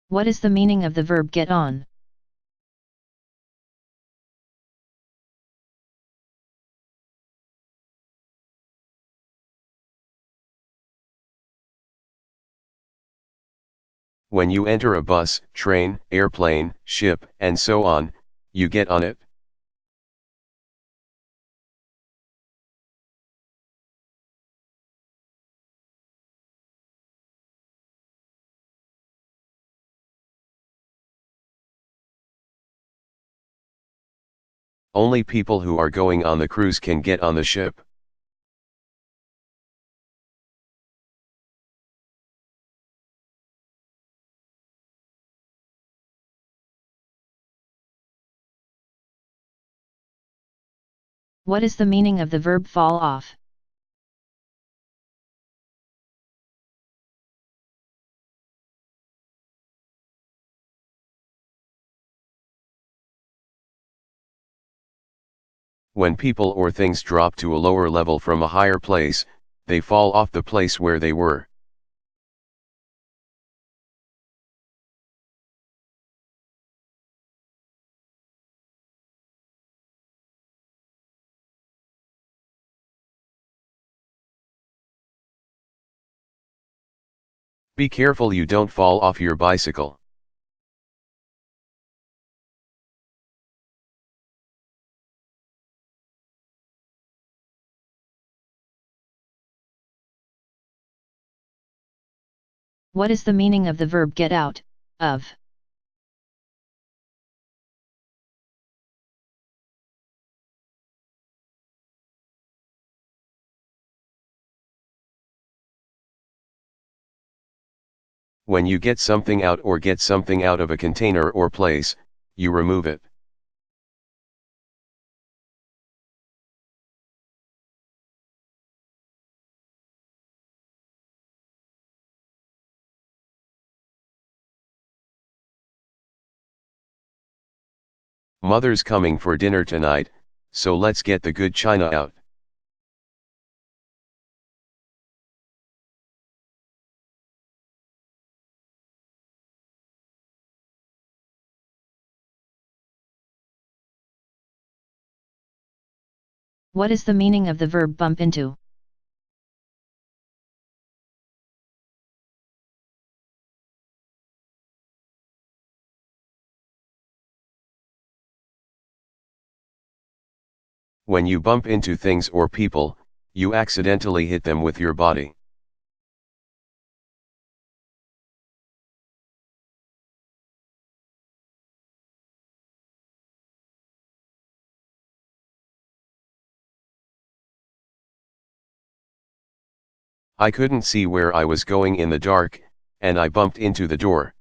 What is the meaning of the verb get on? When you enter a bus, train, airplane, ship, and so on, you get on it. Only people who are going on the cruise can get on the ship. What is the meaning of the verb fall off? When people or things drop to a lower level from a higher place, they fall off the place where they were. Be careful you don't fall off your bicycle. What is the meaning of the verb get out of? When you get something out or get something out of a container or place, you remove it. Mother's coming for dinner tonight, so let's get the good china out. What is the meaning of the verb bump into? When you bump into things or people, you accidentally hit them with your body. I couldn't see where I was going in the dark, and I bumped into the door.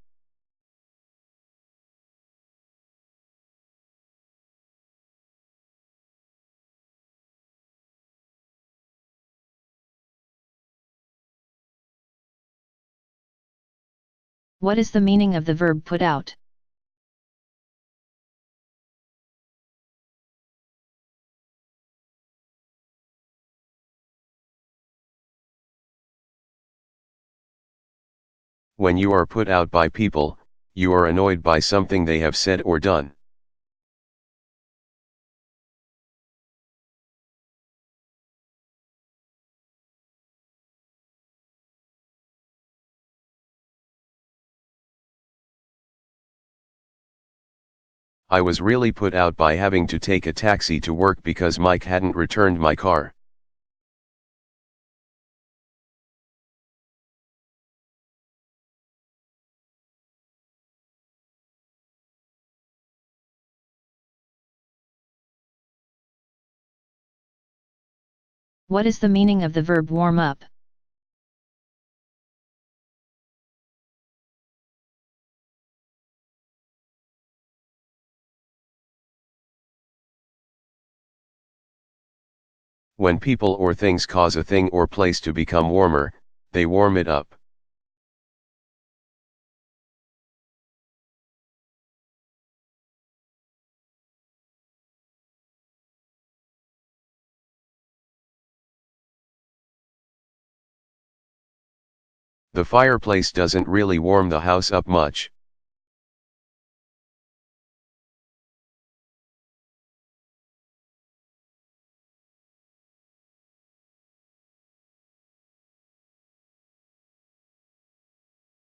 What is the meaning of the verb put out? When you are put out by people, you are annoyed by something they have said or done. I was really put out by having to take a taxi to work because Mike hadn't returned my car. What is the meaning of the verb warm up? When people or things cause a thing or place to become warmer, they warm it up. The fireplace doesn't really warm the house up much.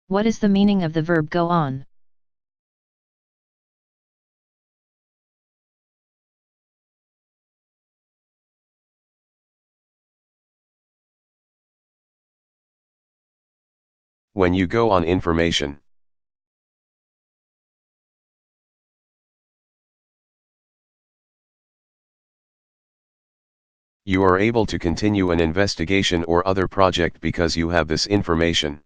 What is the meaning of the verb go on? When you go on information. You are able to continue an investigation or other project because you have this information.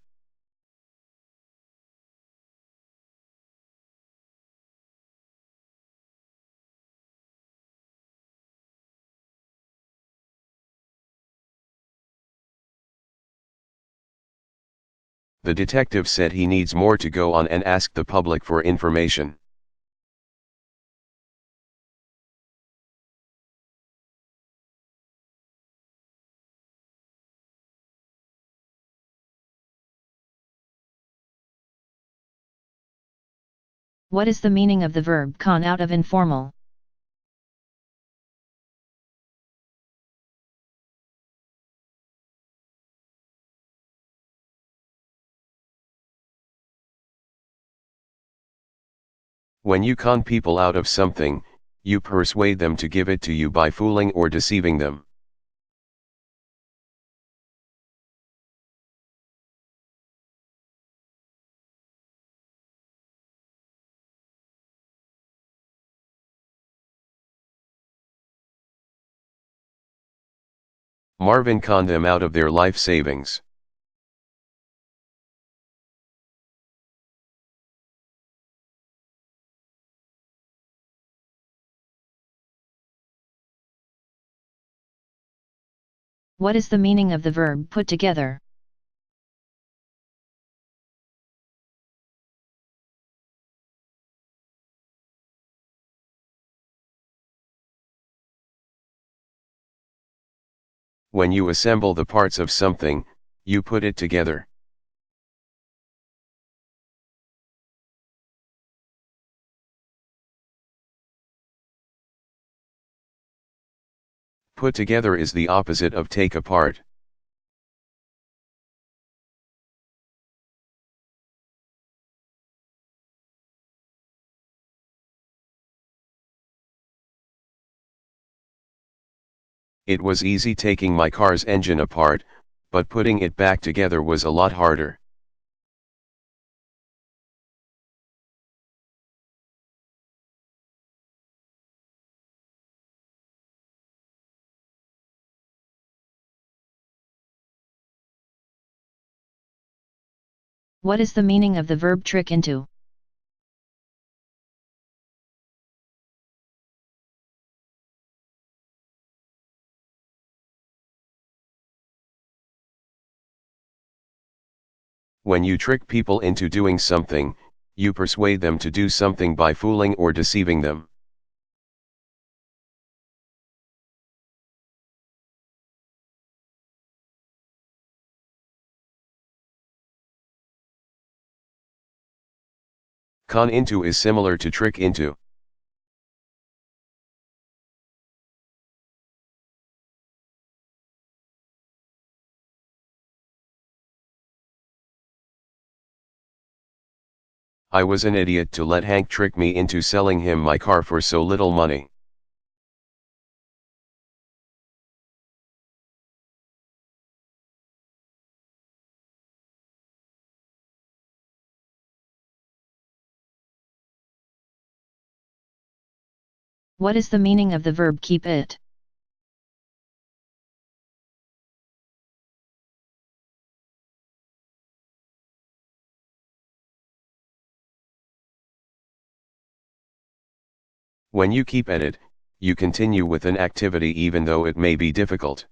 The detective said he needs more to go on and ask the public for information. What is the meaning of the verb con out of informal? When you con people out of something, you persuade them to give it to you by fooling or deceiving them. Marvin conned them out of their life savings. What is the meaning of the verb put together? When you assemble the parts of something, you put it together. Put together is the opposite of take apart. It was easy taking my car's engine apart, but putting it back together was a lot harder. What is the meaning of the verb trick into? When you trick people into doing something, you persuade them to do something by fooling or deceiving them. Con into is similar to trick into. I was an idiot to let Hank trick me into selling him my car for so little money. What is the meaning of the verb keep it? When you keep at it, you continue with an activity even though it may be difficult.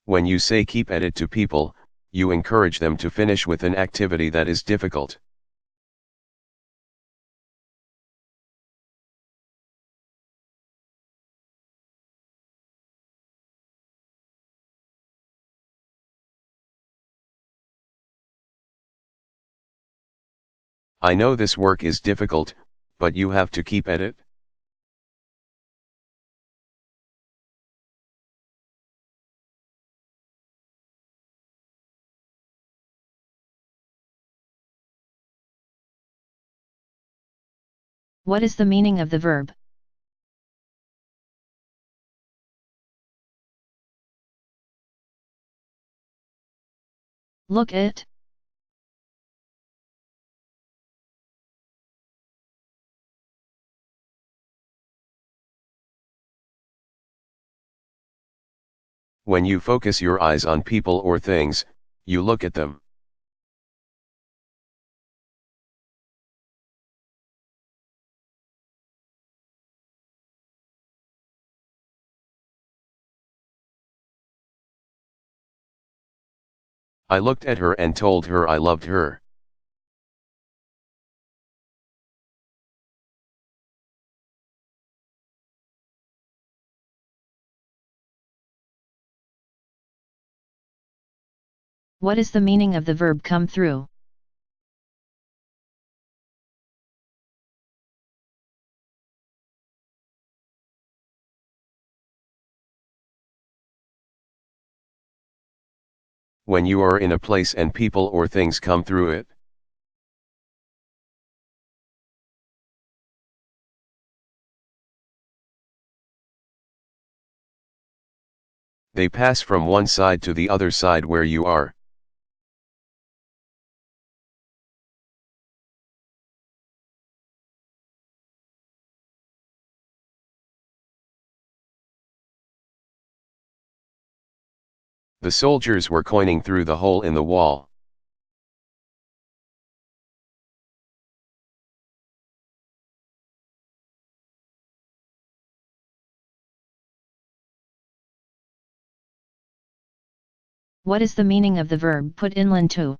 When you say keep at it to people, you encourage them to finish with an activity that is difficult. I know this work is difficult, but you have to keep at it. What is the meaning of the verb? Look at. When you focus your eyes on people or things, you look at them. I looked at her and told her I loved her. What is the meaning of the verb come through? When you are in a place and people or things come through it. They pass from one side to the other side where you are. The soldiers were coining through the hole in the wall. What is the meaning of the verb put inland to?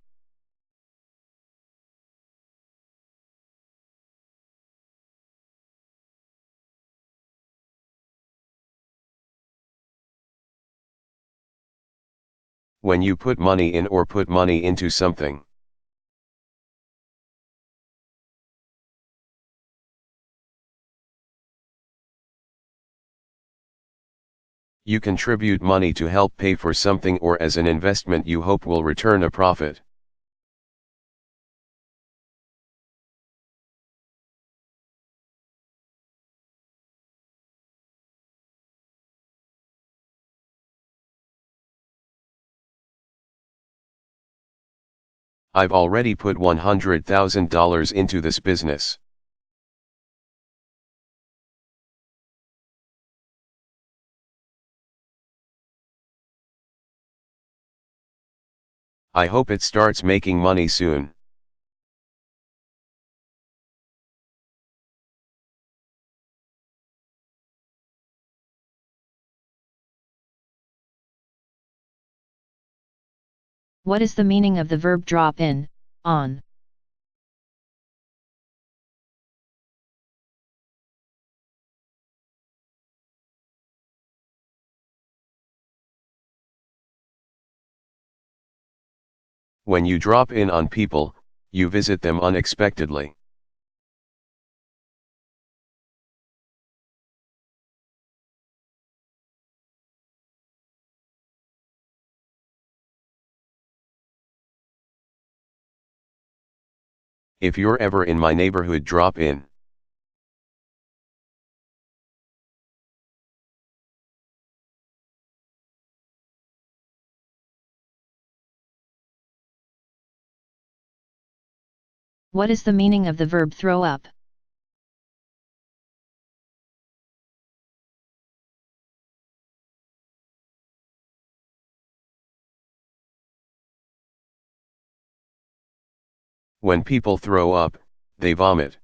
When you put money in or put money into something. You contribute money to help pay for something or as an investment you hope will return a profit. I've already put $100,000 into this business. I hope it starts making money soon. What is the meaning of the verb drop in, on? When you drop in on people, you visit them unexpectedly. If you're ever in my neighborhood, drop in. What is the meaning of the verb throw up? When people throw up, they vomit.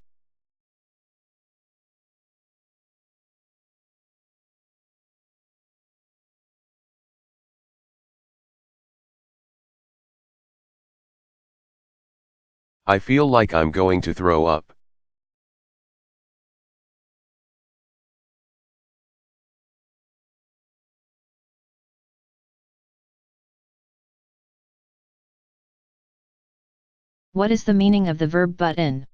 I feel like I'm going to throw up. What is the meaning of the verb butt in?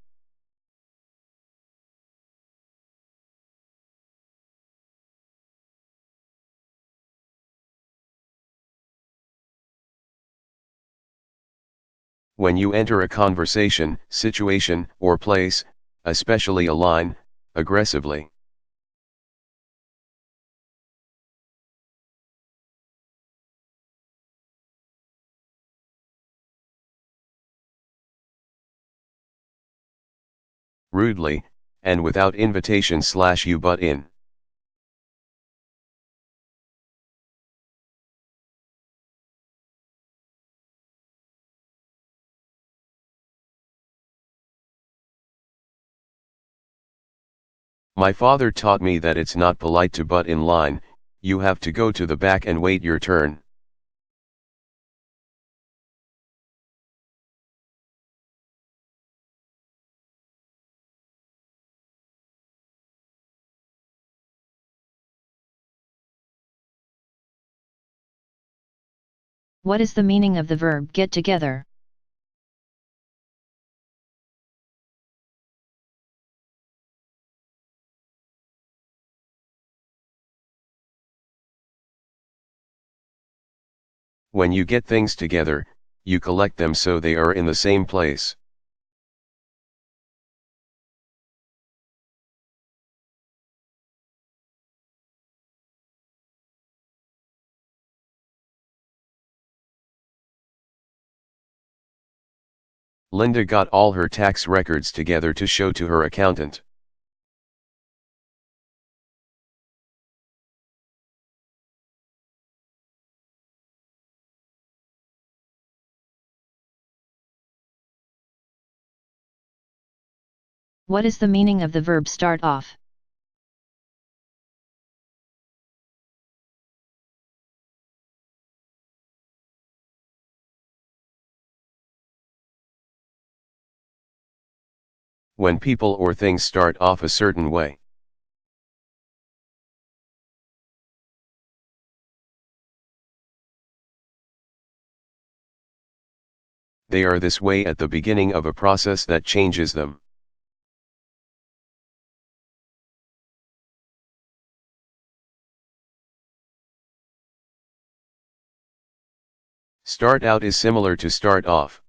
When you enter a conversation, situation, or place, especially a line, aggressively. Rudely, and without invitation/you butt in. My father taught me that it's not polite to butt in line, you have to go to the back and wait your turn. What is the meaning of the verb get together? When you get things together, you collect them so they are in the same place. Linda got all her tax records together to show to her accountant. What is the meaning of the verb start off? When people or things start off a certain way. They are this way at the beginning of a process that changes them. Start out is similar to start off.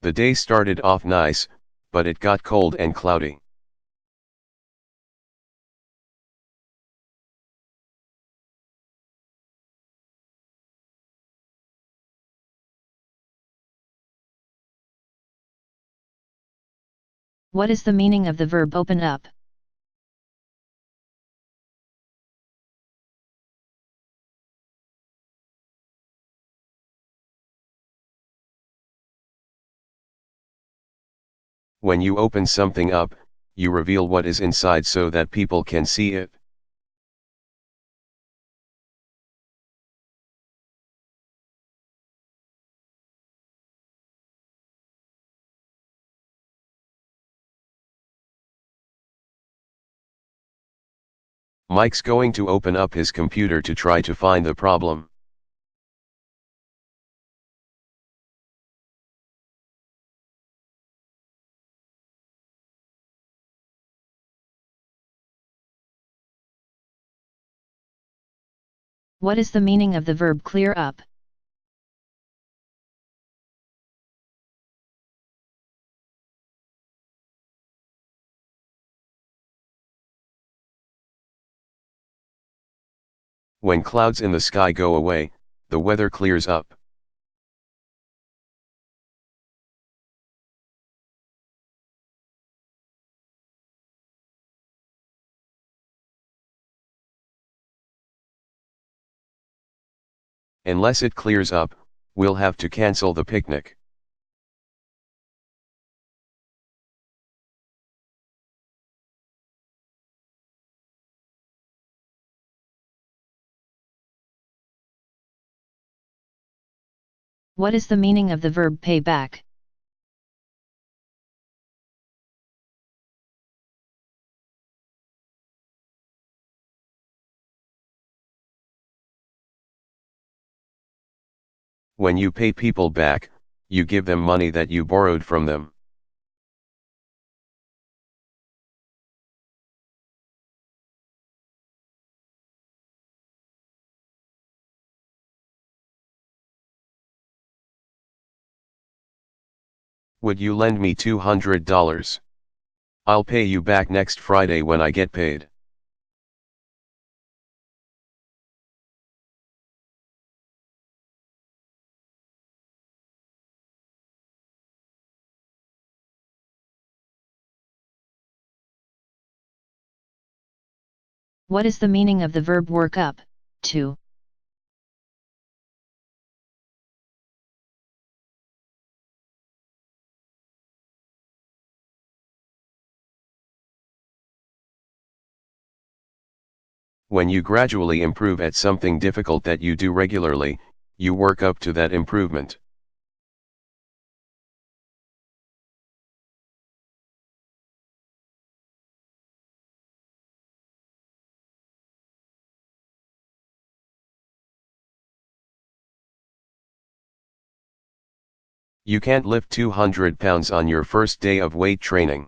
The day started off nice, but it got cold and cloudy. What is the meaning of the verb open up? When you open something up, you reveal what is inside so that people can see it. Mike's going to open up his computer to try to find the problem. What is the meaning of the verb clear up? When clouds in the sky go away, the weather clears up. Unless it clears up, we'll have to cancel the picnic. What is the meaning of the verb pay back? When you pay people back, you give them money that you borrowed from them. Would you lend me $200? I'll pay you back next Friday when I get paid. What is the meaning of the verb work up, to? When you gradually improve at something difficult that you do regularly, you work up to that improvement. You can't lift 200 pounds on your first day of weight training.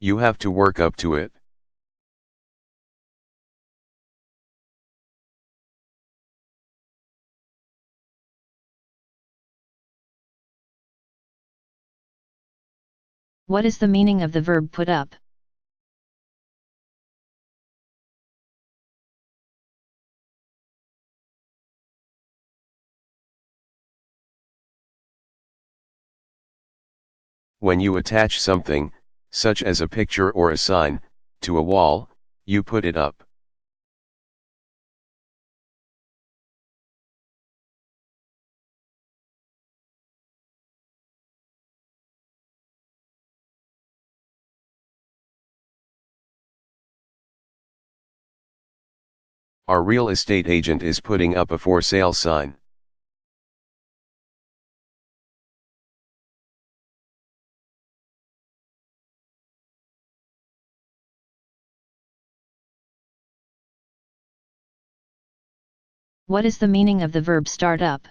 You have to work up to it. What is the meaning of the verb put up? When you attach something, such as a picture or a sign, to a wall, you put it up. Our real estate agent is putting up a for sale sign. What is the meaning of the verb start up?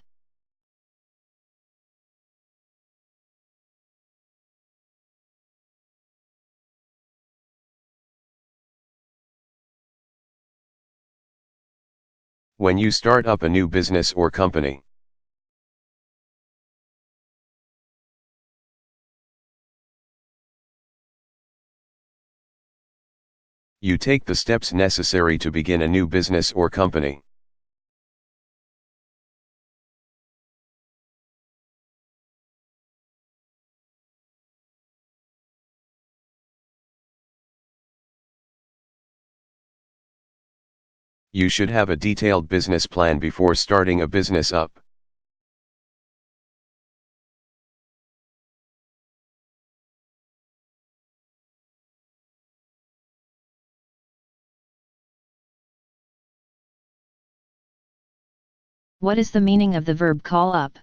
When you start up a new business or company. You take the steps necessary to begin a new business or company. You should have a detailed business plan before starting a business up. What is the meaning of the verb call up?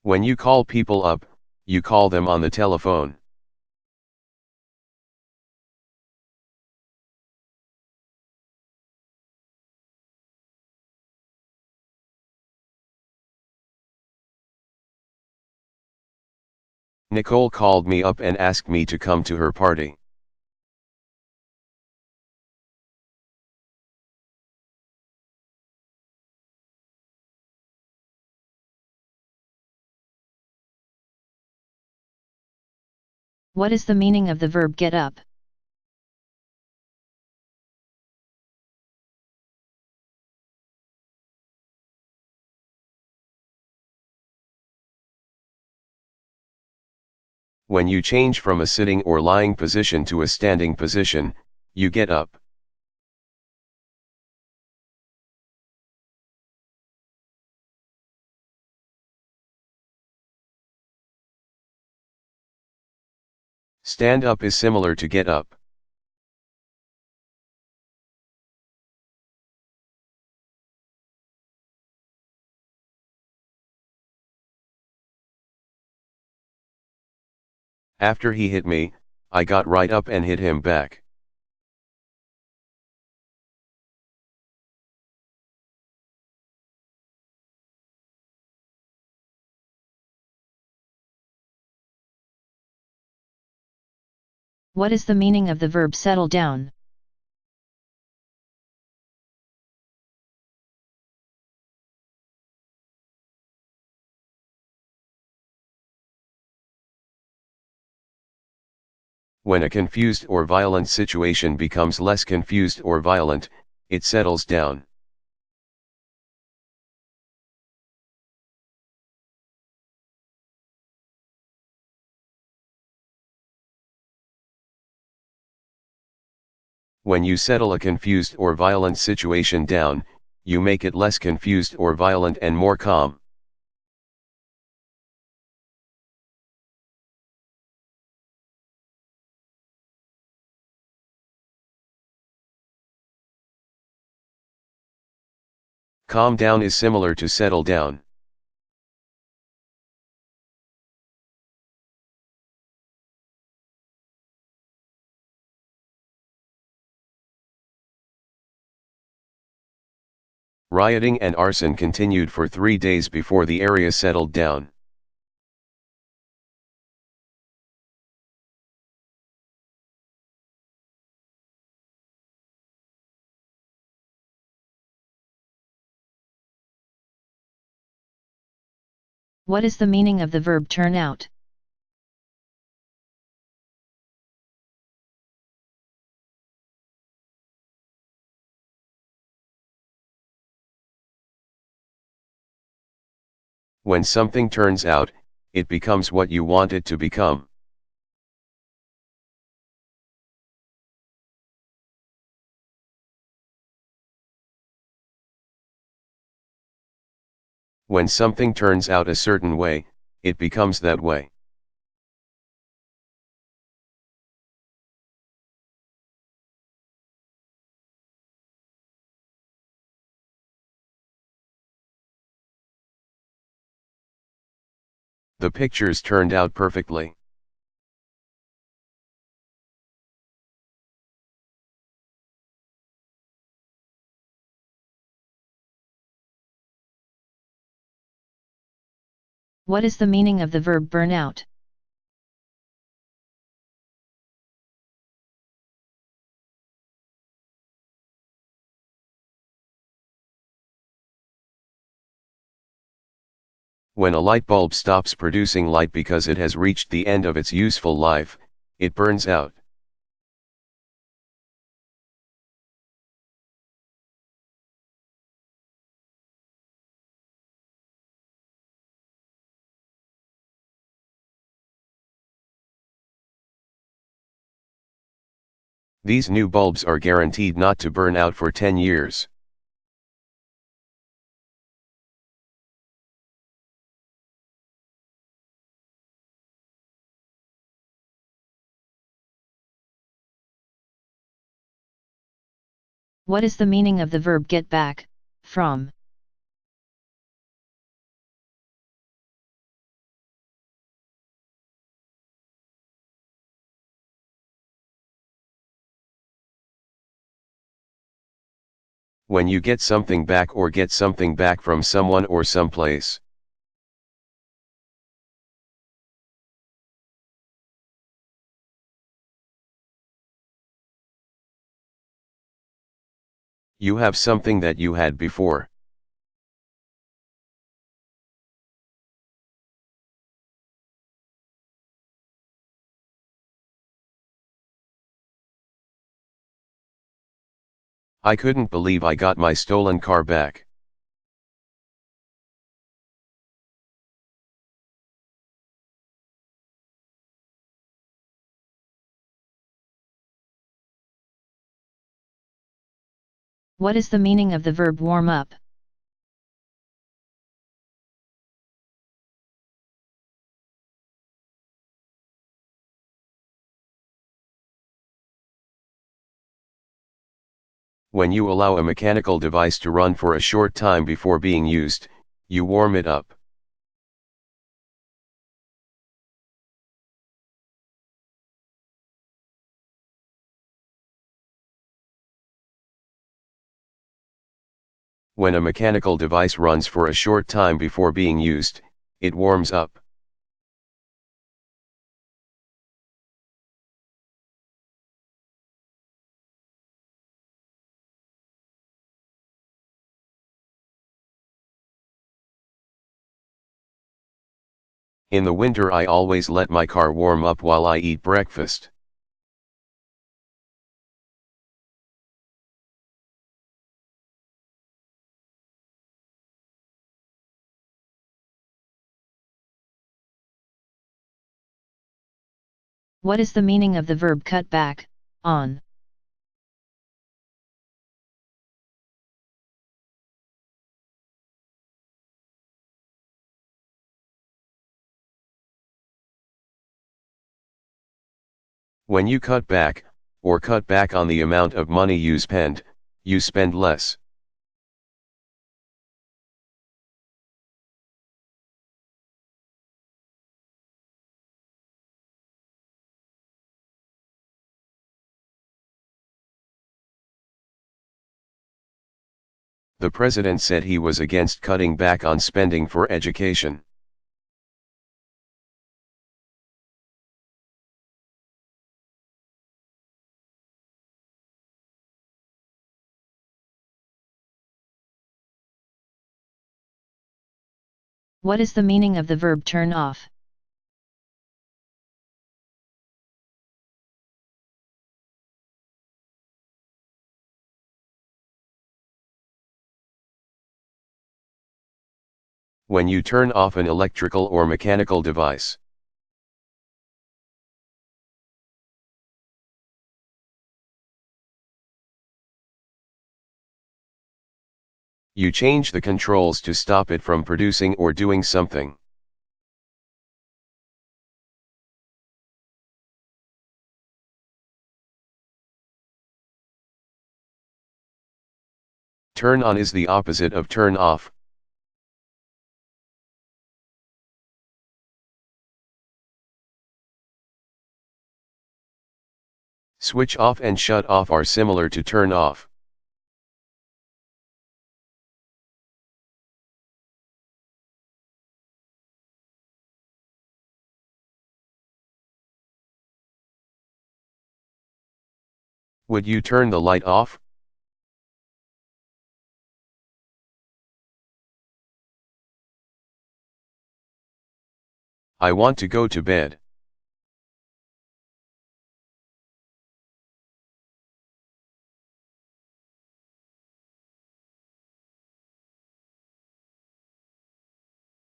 When you call people up, you call them on the telephone. Nicole called me up and asked me to come to her party. What is the meaning of the verb get up? When you change from a sitting or lying position to a standing position, you get up. Stand up is similar to get up. After he hit me, I got right up and hit him back. What is the meaning of the verb settle down? When a confused or violent situation becomes less confused or violent, it settles down. When you settle a confused or violent situation down, you make it less confused or violent and more calm. Calm down is similar to settle down. Rioting and arson continued for 3 days before the area settled down. What is the meaning of the verb turn out? When something turns out, it becomes what you want it to become. When something turns out a certain way, it becomes that way. The pictures turned out perfectly. What is the meaning of the verb burn out? When a light bulb stops producing light because it has reached the end of its useful life, it burns out. These new bulbs are guaranteed not to burn out for 10 years. What is the meaning of the verb get back, from? When you get something back or get something back from someone or someplace. You have something that you had before. I couldn't believe I got my stolen car back. What is the meaning of the verb warm up? When you allow a mechanical device to run for a short time before being used, you warm it up. When a mechanical device runs for a short time before being used, it warms up. In the winter I always let my car warm up while I eat breakfast. What is the meaning of the verb cut back, on? When you cut back, or cut back on the amount of money you spend less. The president said he was against cutting back on spending for education. What is the meaning of the verb turn off? When you turn off an electrical or mechanical device. You change the controls to stop it from producing or doing something. Turn on is the opposite of turn off. Switch off and shut off are similar to turn off. Would you turn the light off? I want to go to bed.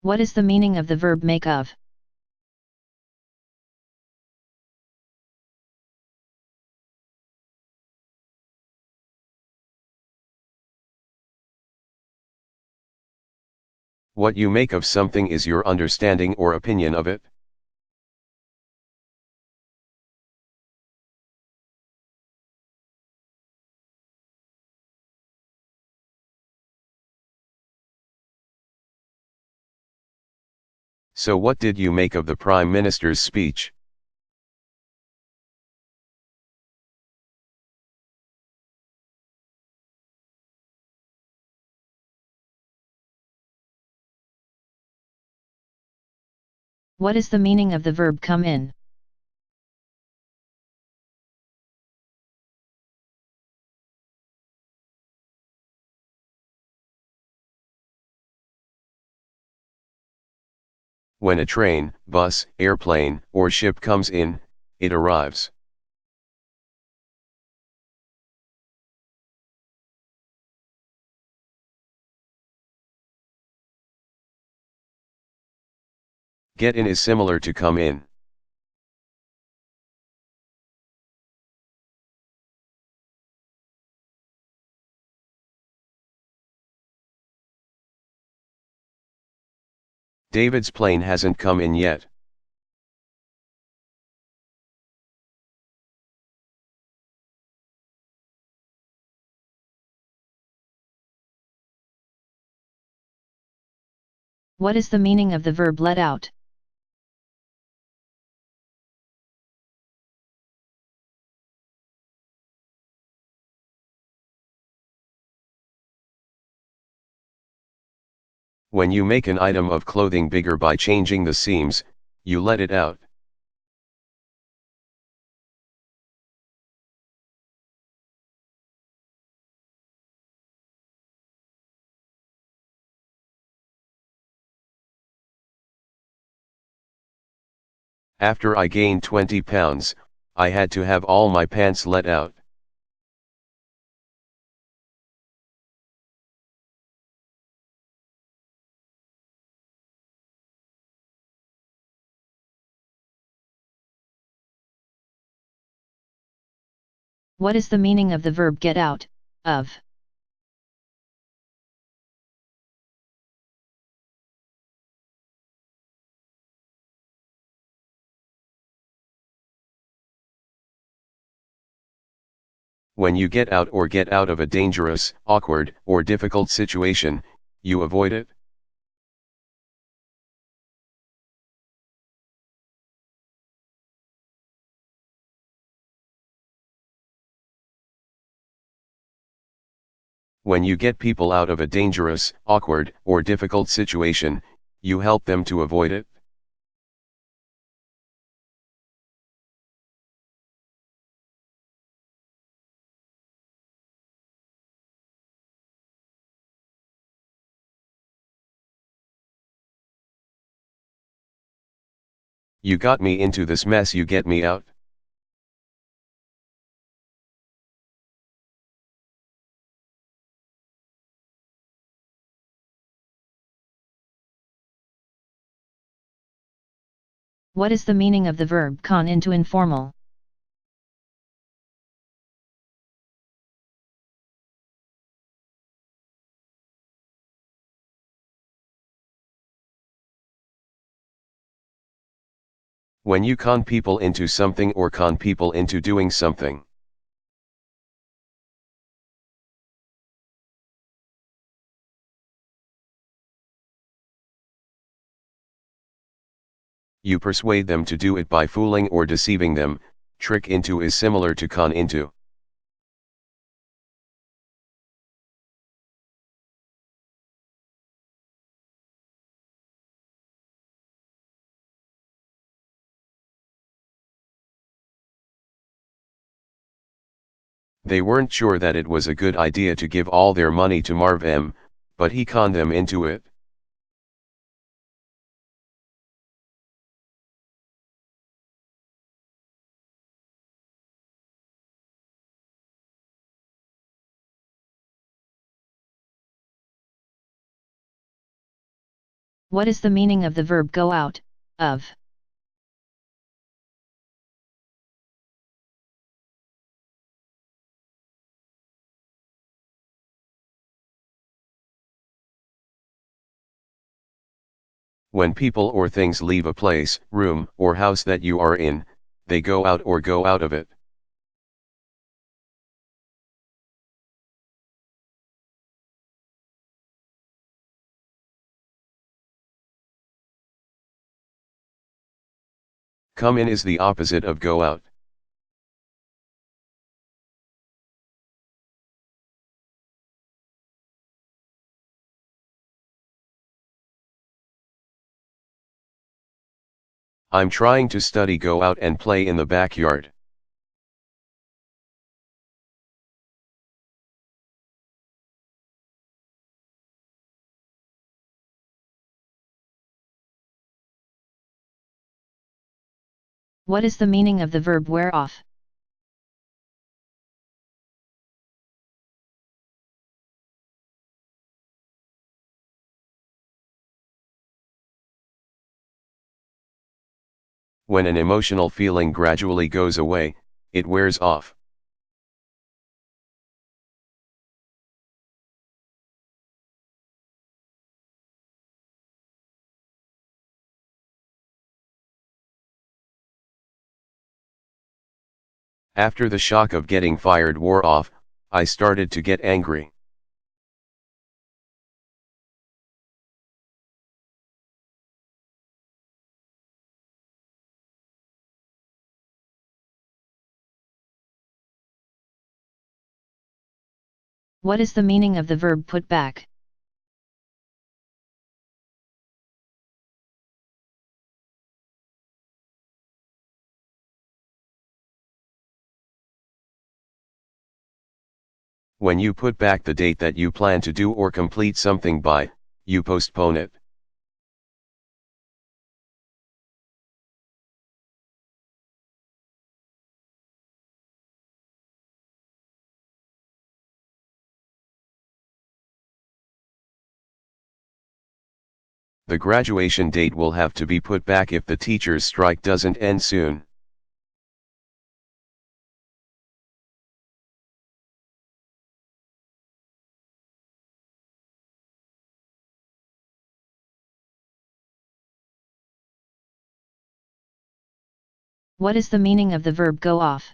What is the meaning of the verb make of? What you make of something is your understanding or opinion of it. So what did you make of the Prime Minister's speech? What is the meaning of the verb come in? When a train, bus, airplane, or ship comes in, it arrives. Get in is similar to come in. David's plane hasn't come in yet. What is the meaning of the verb let out? When you make an item of clothing bigger by changing the seams, you let it out. After I gained 20 pounds, I had to have all my pants let out. What is the meaning of the verb get out of? When you get out or get out of a dangerous, awkward, or difficult situation, you avoid it. When you get people out of a dangerous, awkward, or difficult situation, you help them to avoid it. You got me into this mess, you get me out. What is the meaning of the verb con into informal? When you con people into something or con people into doing something. You persuade them to do it by fooling or deceiving them. Trick into is similar to con into. They weren't sure that it was a good idea to give all their money to Marv M, but he conned them into it. What is the meaning of the verb go out of? When people or things leave a place, room, or house that you are in, they go out or go out of it. Come in is the opposite of go out. I'm trying to study go out and play in the backyard. What is the meaning of the verb wear off? When an emotional feeling gradually goes away, it wears off. After the shock of getting fired wore off, I started to get angry. What is the meaning of the verb put back? When you put back the date that you plan to do or complete something by, you postpone it. The graduation date will have to be put back if the teachers' strike doesn't end soon. What is the meaning of the verb go off?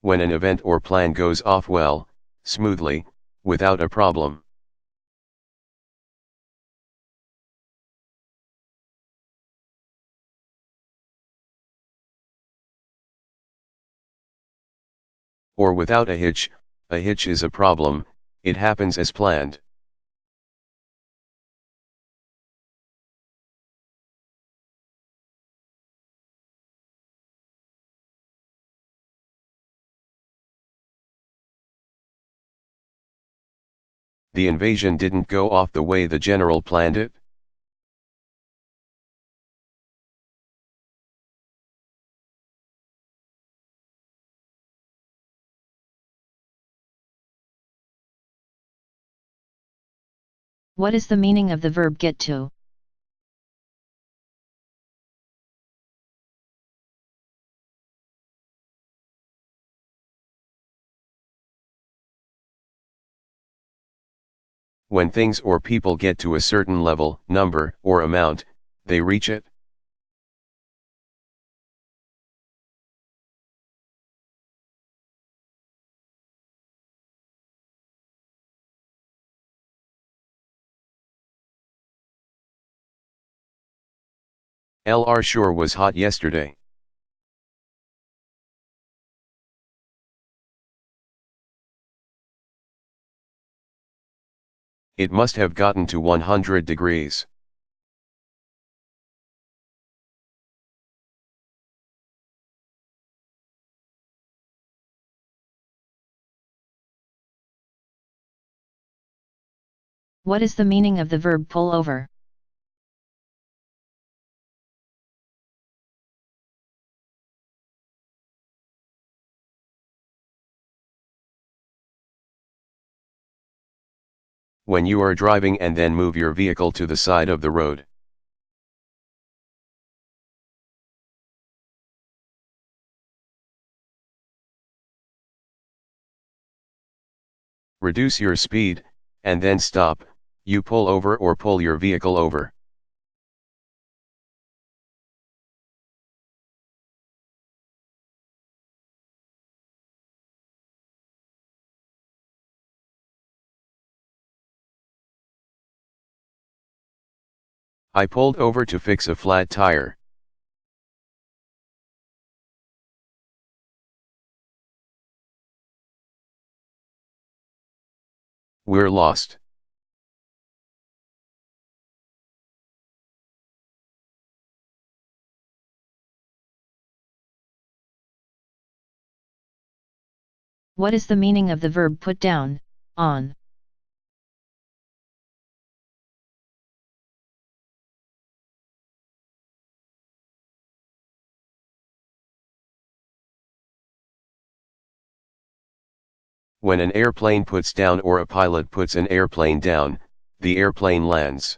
When an event or plan goes off well, smoothly, without a problem. Or without a hitch is a problem, it happens as planned. The invasion didn't go off the way the general planned it. What is the meaning of the verb get to? When things or people get to a certain level, number, or amount, they reach it. LR sure was hot yesterday. It must have gotten to 100 degrees. What is the meaning of the verb pull over? When you are driving and then move your vehicle to the side of the road. Reduce your speed, and then stop, you pull over or pull your vehicle over. I pulled over to fix a flat tire. We're lost. What is the meaning of the verb put down, on? When an airplane puts down or a pilot puts an airplane down, the airplane lands.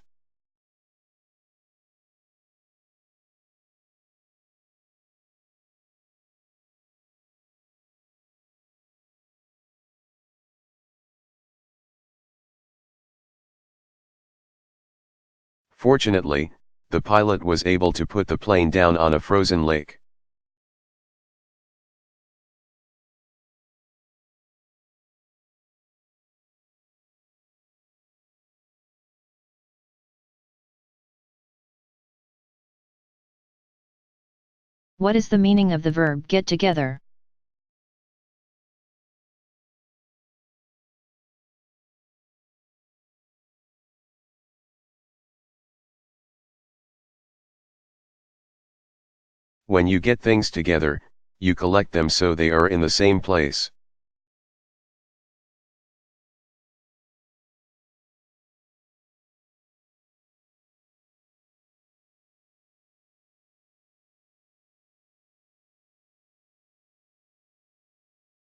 Fortunately, the pilot was able to put the plane down on a frozen lake. What is the meaning of the verb get together? When you get things together, you collect them so they are in the same place.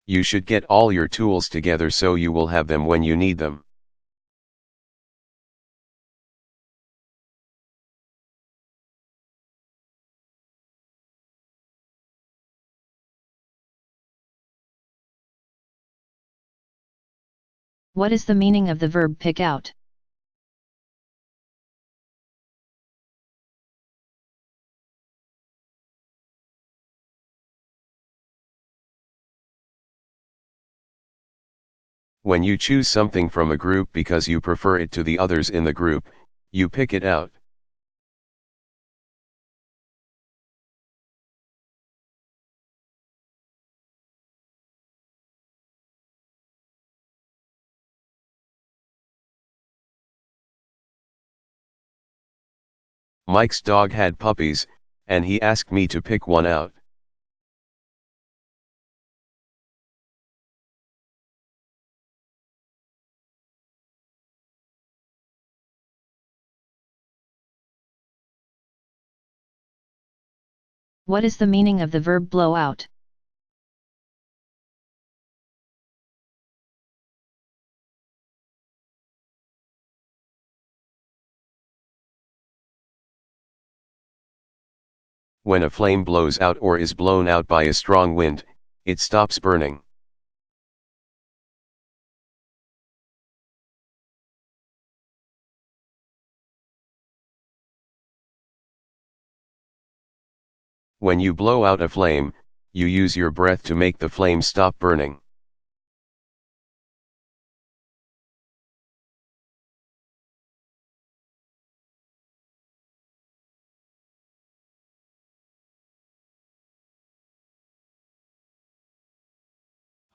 You should get all your tools together so you will have them when you need them. What is the meaning of the verb pick out? When you choose something from a group because you prefer it to the others in the group, you pick it out. Mike's dog had puppies, and he asked me to pick one out. What is the meaning of the verb blow out? When a flame blows out or is blown out by a strong wind, it stops burning. When you blow out a flame, you use your breath to make the flame stop burning.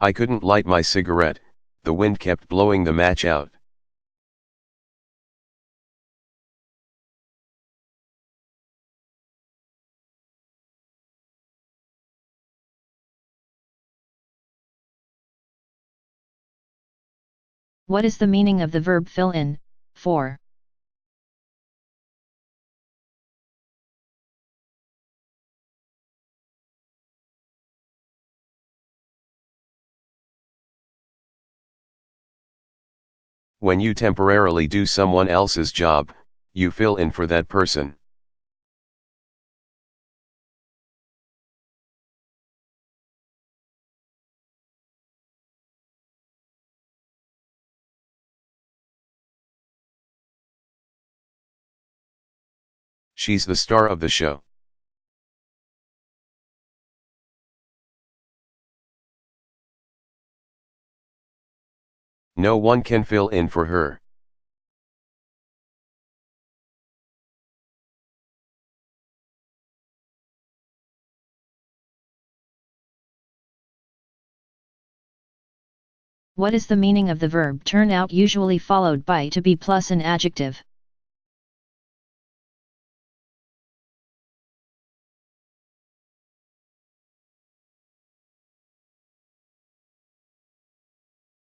I couldn't light my cigarette, the wind kept blowing the match out. What is the meaning of the verb fill in, for? When you temporarily do someone else's job, you fill in for that person. She's the star of the show. No one can fill in for her. What is the meaning of the verb turn out usually followed by to be plus an adjective?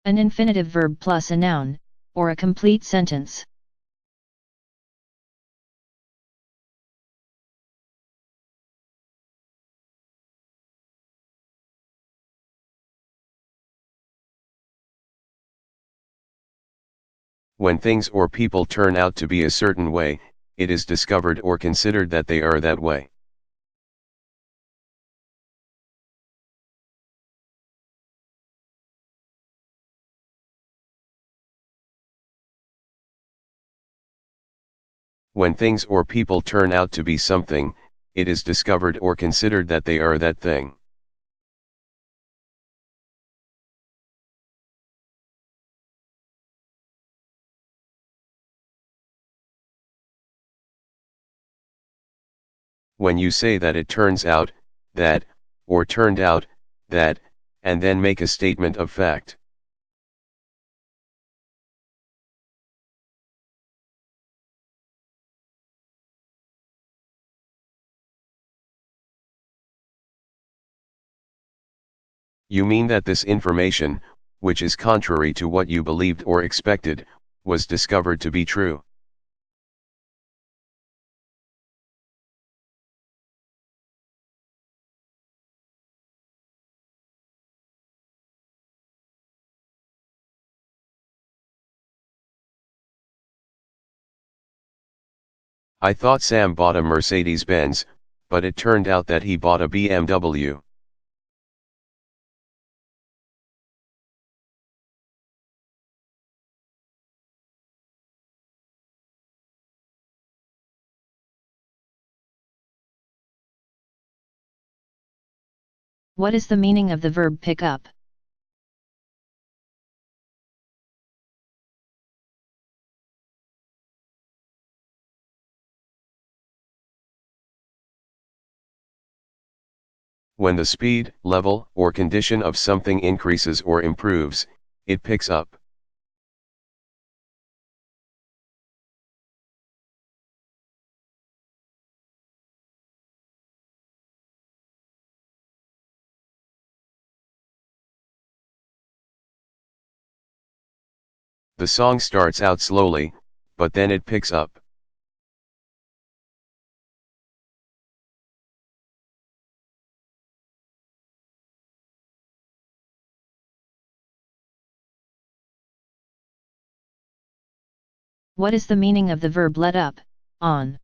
An infinitive verb plus a noun, or a complete sentence. When things or people turn out to be a certain way, it is discovered or considered that they are that way. When things or people turn out to be something, it is discovered or considered that they are that thing. When you say that it turns out, that, or turned out, that, and then make a statement of fact. You mean that this information, which is contrary to what you believed or expected, was discovered to be true. I thought Sam bought a Mercedes-Benz, but it turned out that he bought a BMW. What is the meaning of the verb pick up? When the speed, level, or condition of something increases or improves, it picks up. The song starts out slowly, but then it picks up. What is the meaning of the verb let up, on?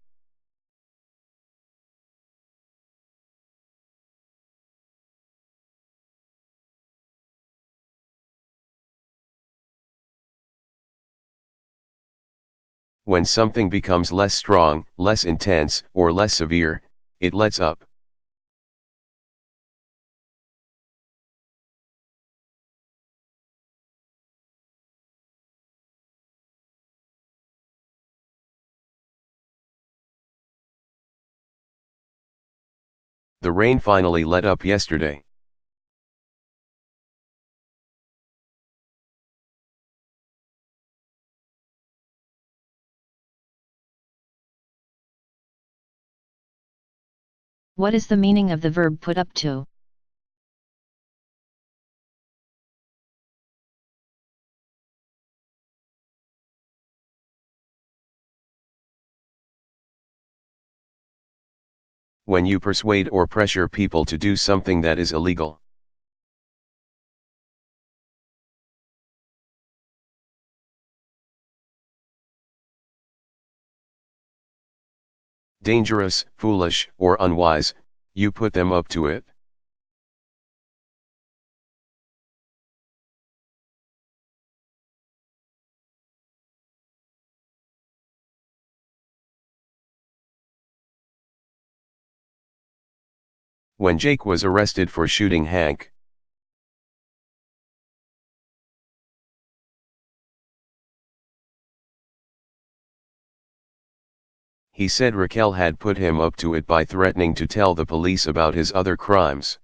When something becomes less strong, less intense, or less severe, it lets up. The rain finally let up yesterday. What is the meaning of the verb put up to? When you persuade or pressure people to do something that is illegal. Dangerous, foolish, or unwise, you put them up to it. When Jake was arrested for shooting Hank, he said Raquel had put him up to it by threatening to tell the police about his other crimes.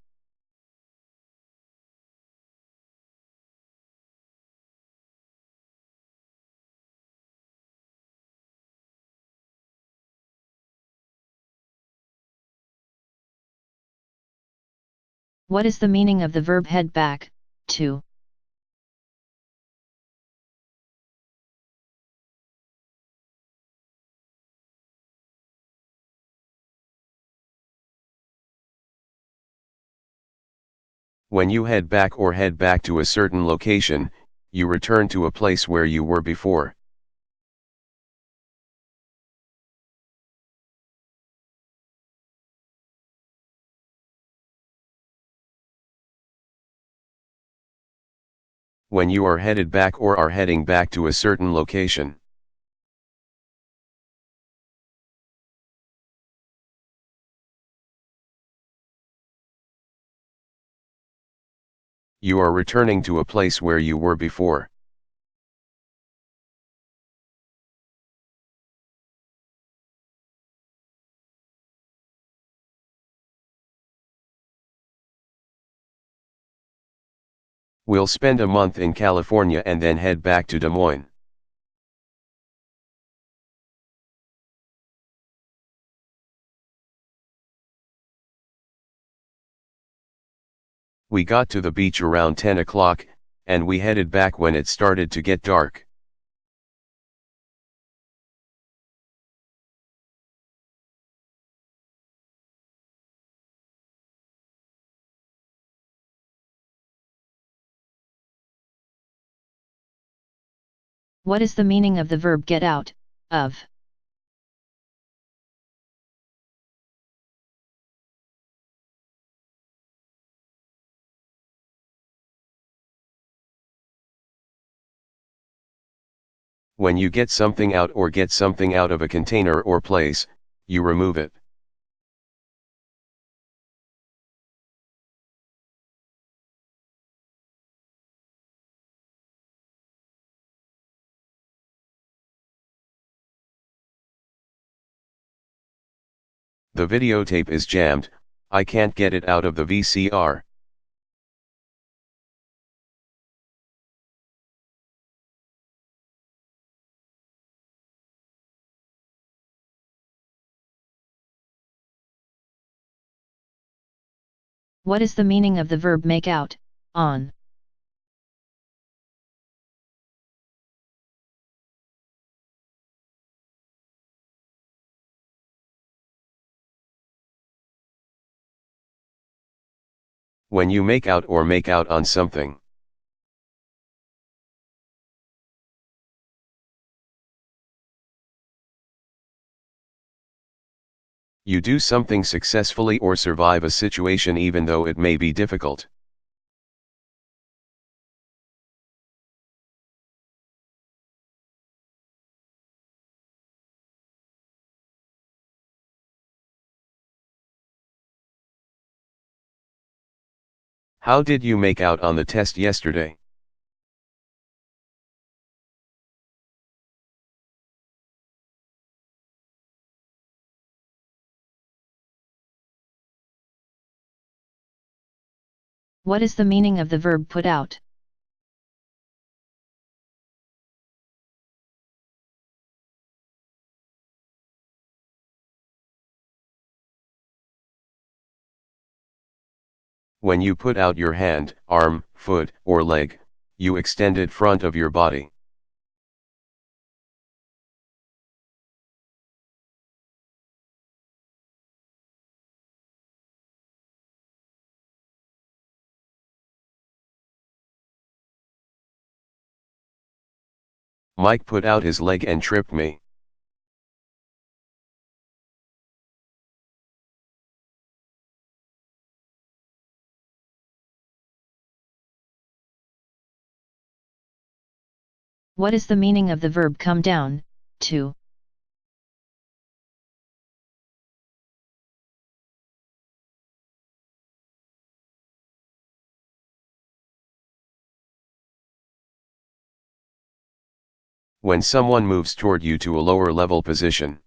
What is the meaning of the verb head back, to? When you head back or head back to a certain location, you return to a place where you were before. When you are headed back or are heading back to a certain location. You are returning to a place where you were before. We'll spend a month in California and then head back to Des Moines. We got to the beach around 10 o'clock, and we headed back when it started to get dark. What is the meaning of the verb get out, of? When you get something out or get something out of a container or place, you remove it. The videotape is jammed, I can't get it out of the VCR. What is the meaning of the verb make out, on? When you make out or make out on something. You do something successfully or survive a situation even though it may be difficult. How did you make out on the test yesterday? What is the meaning of the verb put out? When you put out your hand, arm, foot, or leg, you extend it front of your body. Mike put out his leg and tripped me. What is the meaning of the verb come down, to? When someone moves toward you to a lower level position.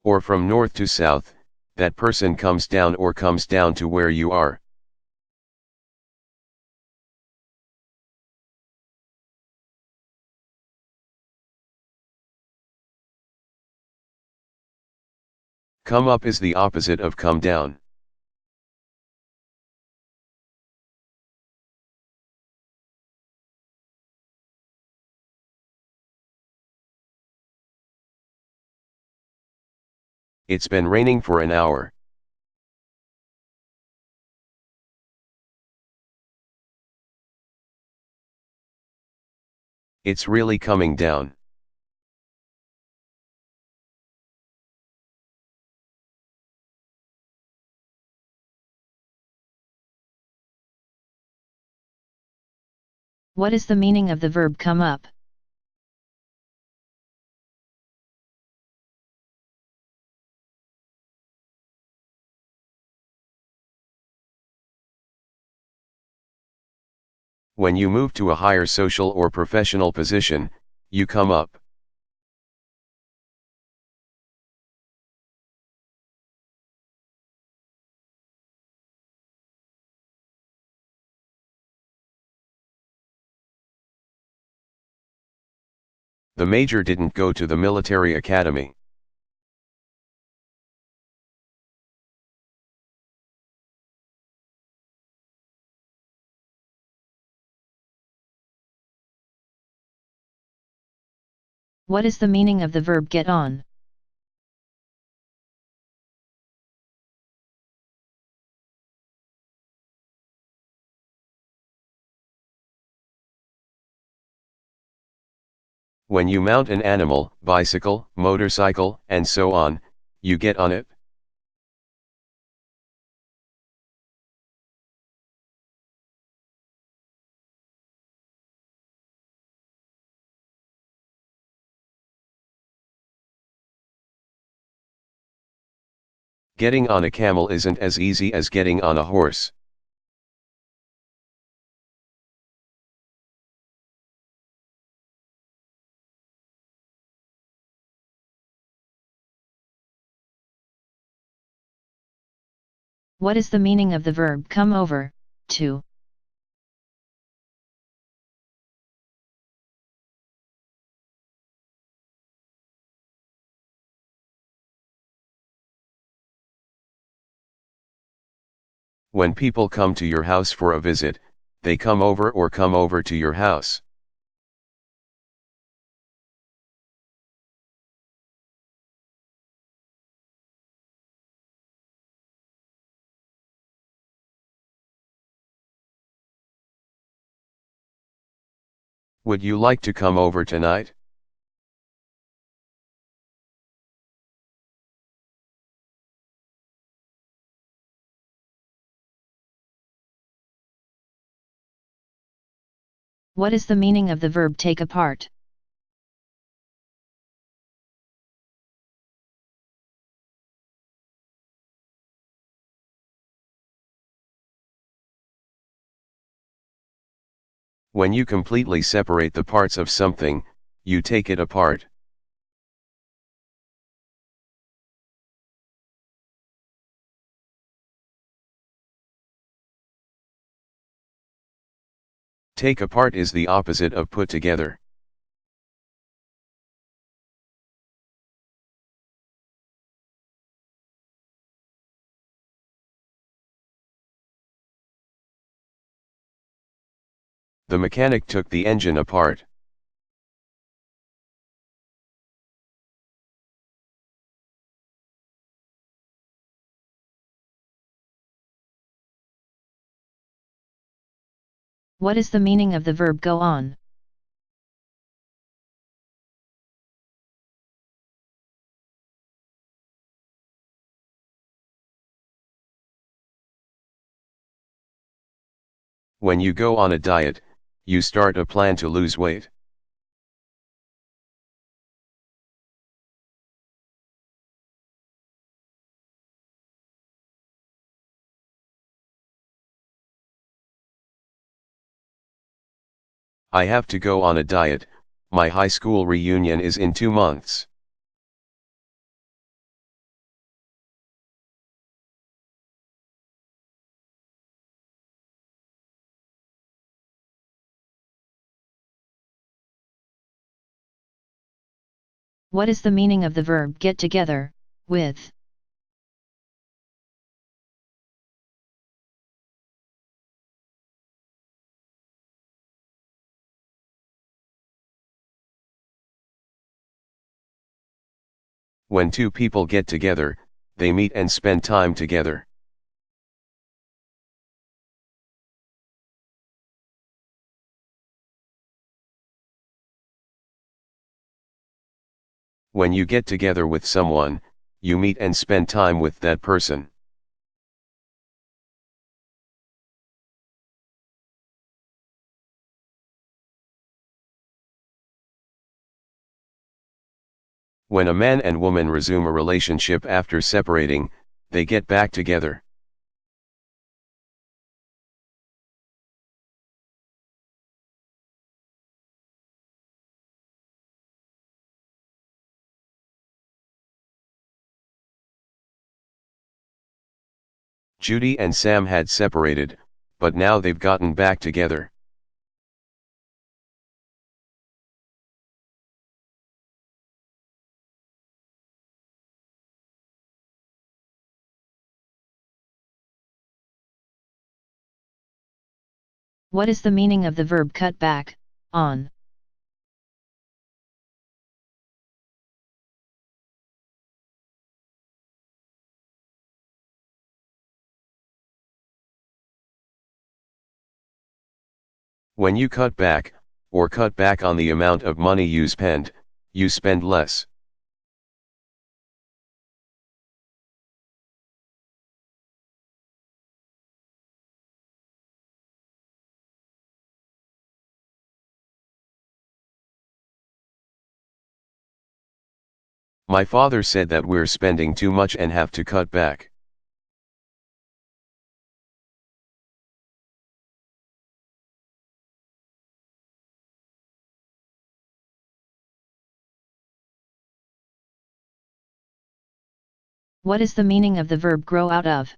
Or from north to south, that person comes down or comes down to where you are. Come up is the opposite of come down. It's been raining for an hour. It's really coming down. What is the meaning of the verb come up? When you move to a higher social or professional position, you come up. The major didn't go to the military academy. What is the meaning of the verb get on? When you mount an animal, bicycle, motorcycle, and so on, you get on it. Getting on a camel isn't as easy as getting on a horse. What is the meaning of the verb come over, to? When people come to your house for a visit, they come over or come over to your house. Would you like to come over tonight? What is the meaning of the verb take apart? When you completely separate the parts of something, you take it apart. Take apart is the opposite of put together. The mechanic took the engine apart. What is the meaning of the verb go on? When you go on a diet, you start a plan to lose weight. I have to go on a diet, my high school reunion is in 2 months. What is the meaning of the verb get together, with? When two people get together, they meet and spend time together. When you get together with someone, you meet and spend time with that person. When a man and woman resume a relationship after separating, they get back together. Judy and Sam had separated, but now they've gotten back together. What is the meaning of the verb cut back, on? When you cut back, or cut back on the amount of money you spend less. My father said that we're spending too much and have to cut back. What is the meaning of the verb grow out of?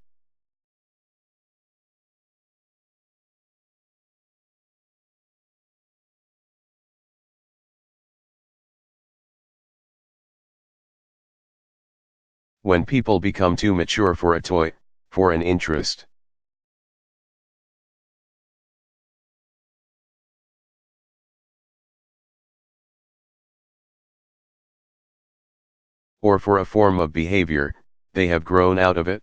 When people become too mature for a toy, for an interest. Or for a form of behavior, they have grown out of it.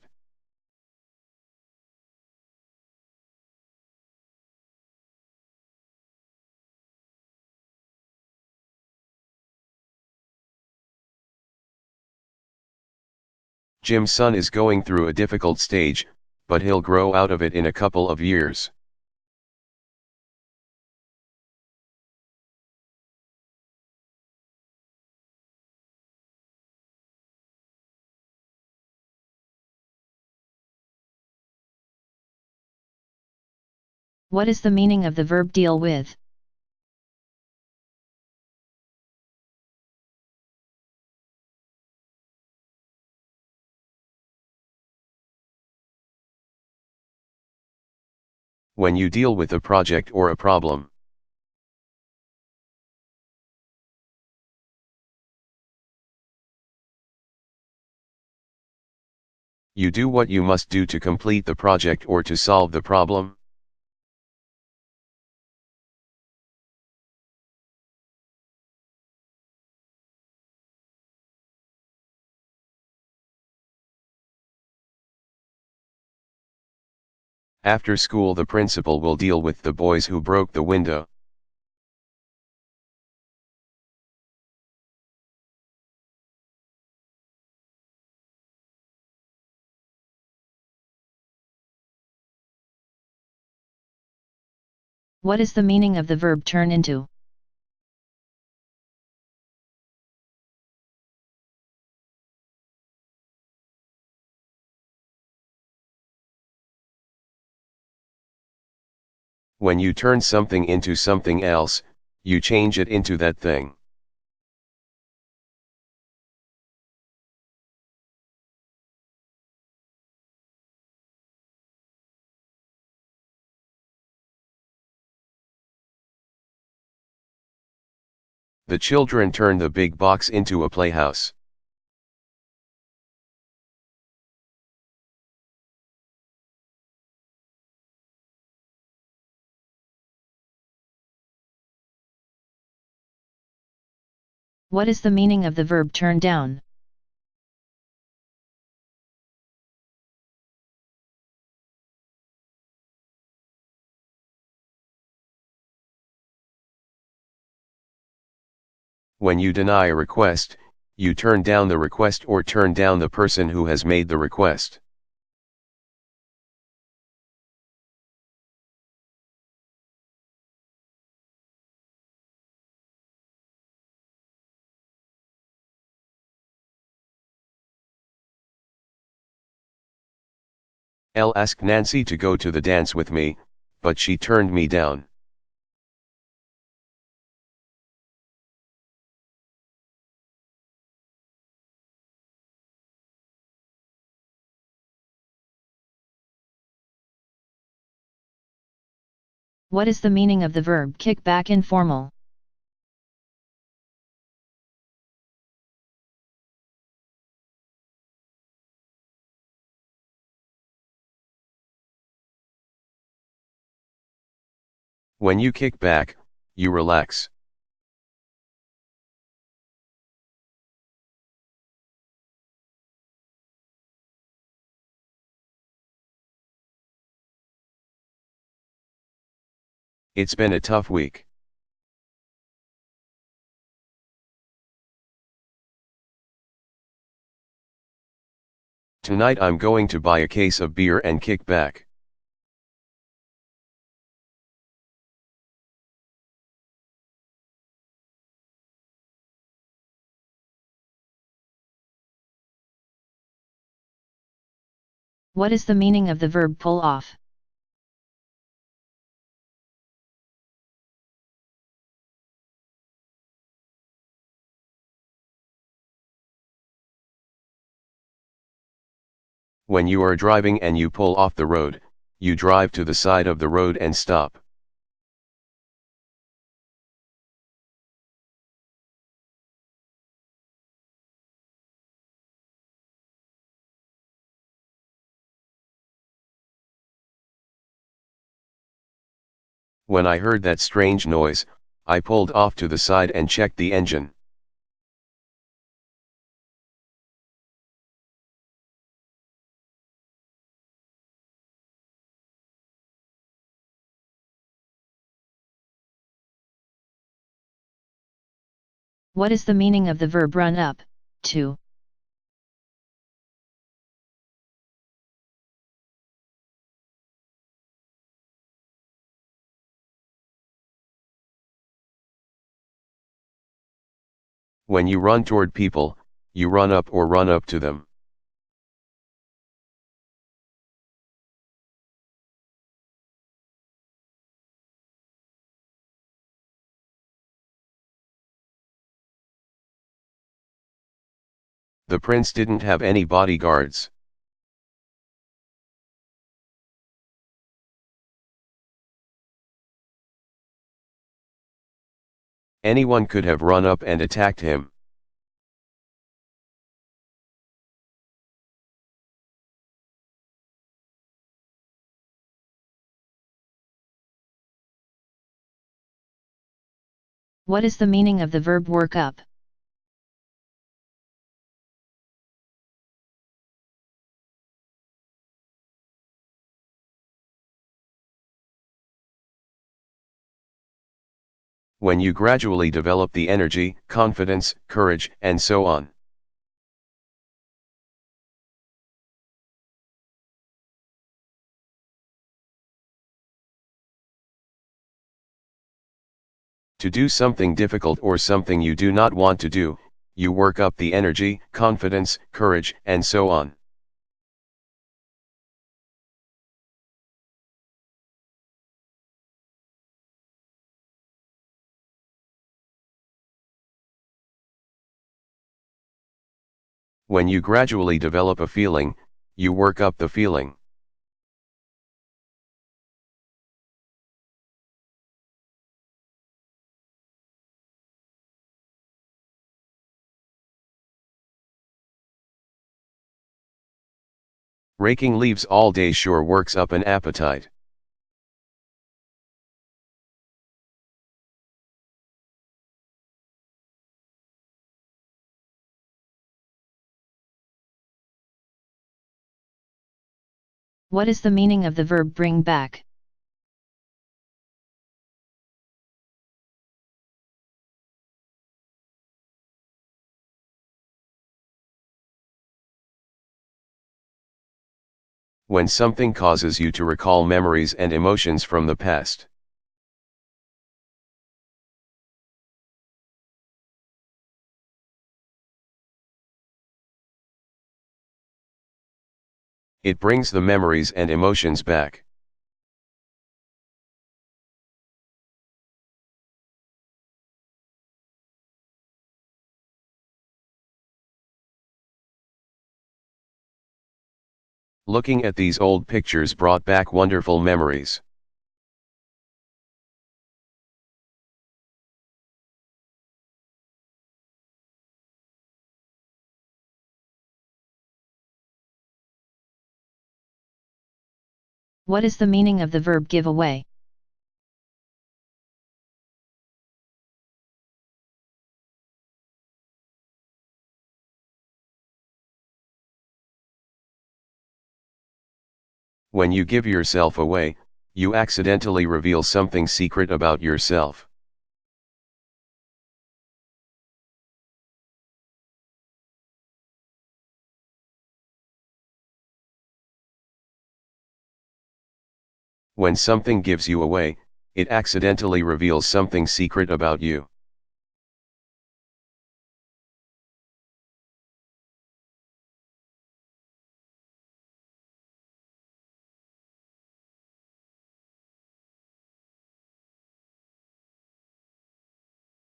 Jim's son is going through a difficult stage, but he'll grow out of it in a couple of years. What is the meaning of the verb deal with? When you deal with a project or a problem. You do what you must do to complete the project or to solve the problem. After school, the principal will deal with the boys who broke the window. What is the meaning of the verb turn into? When you turn something into something else, you change it into that thing. The children turn the big box into a playhouse. What is the meaning of the verb turn down? When you deny a request, you turn down the request or turn down the person who has made the request. Elle asked Nancy to go to the dance with me, but she turned me down. What is the meaning of the verb kick back informal? When you kick back, you relax. It's been a tough week. Tonight I'm going to buy a case of beer and kick back. What is the meaning of the verb pull off? When you are driving and you pull off the road, you drive to the side of the road and stop. When I heard that strange noise, I pulled off to the side and checked the engine. What is the meaning of the verb run up, to? When you run toward people, you run up or run up to them. The prince didn't have any bodyguards. Anyone could have run up and attacked him. What is the meaning of the verb work up? When you gradually develop the energy, confidence, courage, and so on. To do something difficult or something you do not want to do, you work up the energy, confidence, courage, and so on. When you gradually develop a feeling, you work up the feeling. Raking leaves all day sure works up an appetite. What is the meaning of the verb bring back? When something causes you to recall memories and emotions from the past. It brings the memories and emotions back. Looking at these old pictures brought back wonderful memories. What is the meaning of the verb give away? When you give yourself away, you accidentally reveal something secret about yourself. When something gives you away, it accidentally reveals something secret about you.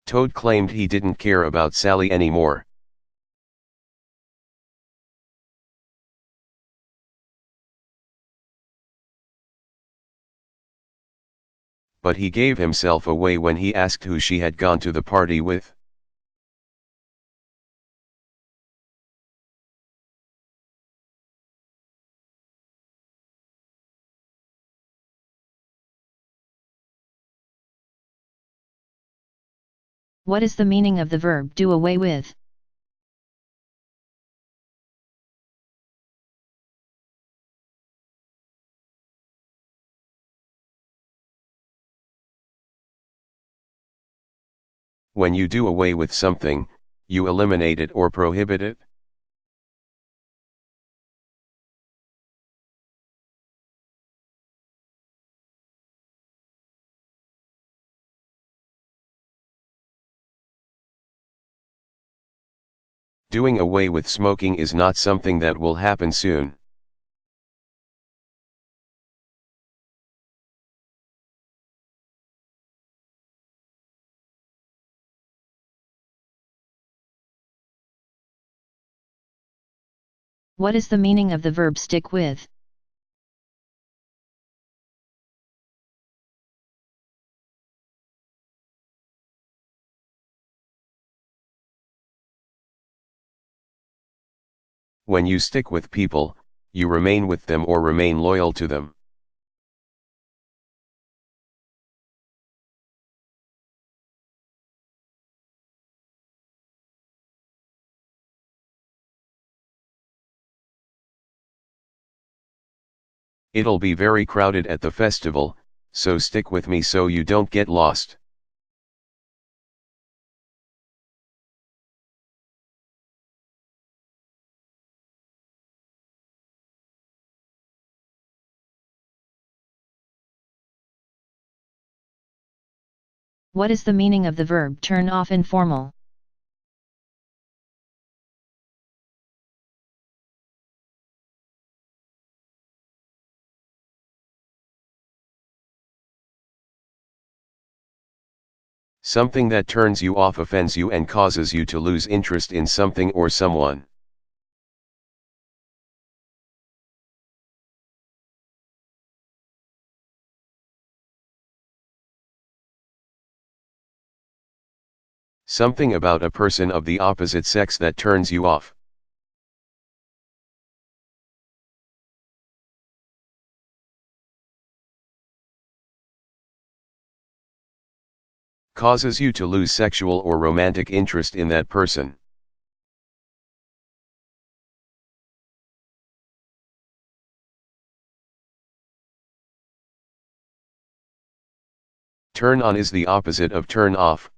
Toad claimed he didn't care about Sally anymore. but he gave himself away when he asked who she had gone to the party with. What is the meaning of the verb do away with? When you do away with something, you eliminate it or prohibit it. Doing away with smoking is not something that will happen soon. What is the meaning of the verb stick with? When you stick with people, you remain with them or remain loyal to them. It'll be very crowded at the festival, so stick with me so you don't get lost. What is the meaning of the verb turn off informal? Something that turns you off offends you and causes you to lose interest in something or someone. Something about a person of the opposite sex that turns you off. Causes you to lose sexual or romantic interest in that person. Turn on is the opposite of turn off.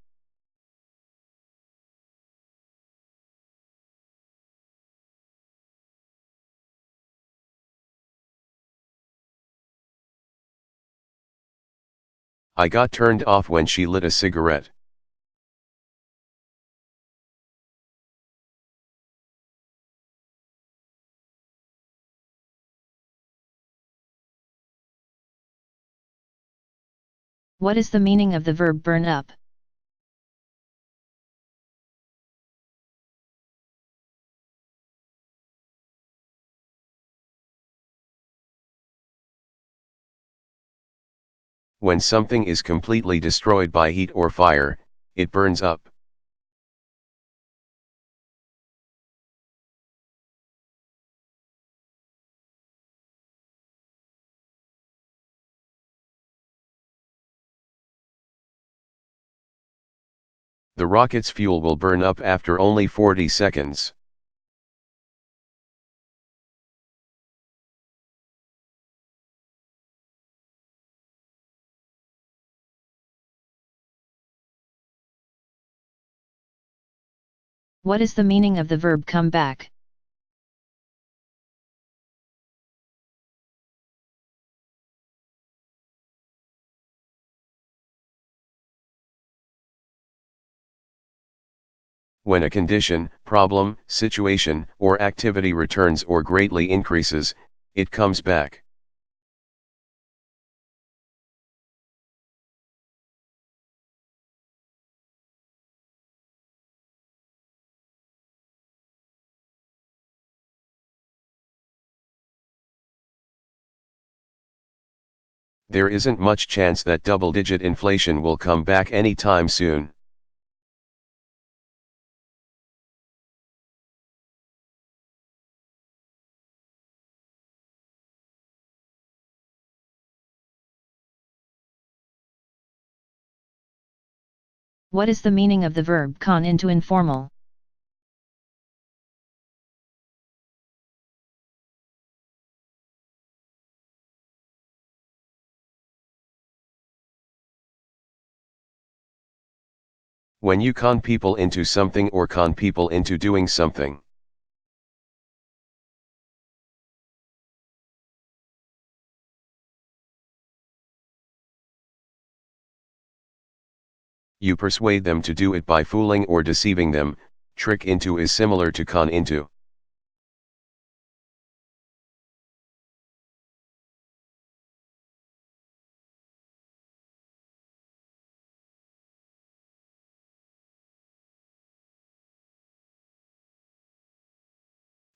I got turned off when she lit a cigarette. What is the meaning of the verb burn up? When something is completely destroyed by heat or fire, it burns up. The rocket's fuel will burn up after only 40 seconds. What is the meaning of the verb come back? When a condition, problem, situation, or activity returns or greatly increases, it comes back. There isn't much chance that double-digit inflation will come back anytime soon. What is the meaning of the verb con into informal? When you con people into something or con people into doing something. You persuade them to do it by fooling or deceiving them. Trick into is similar to con into.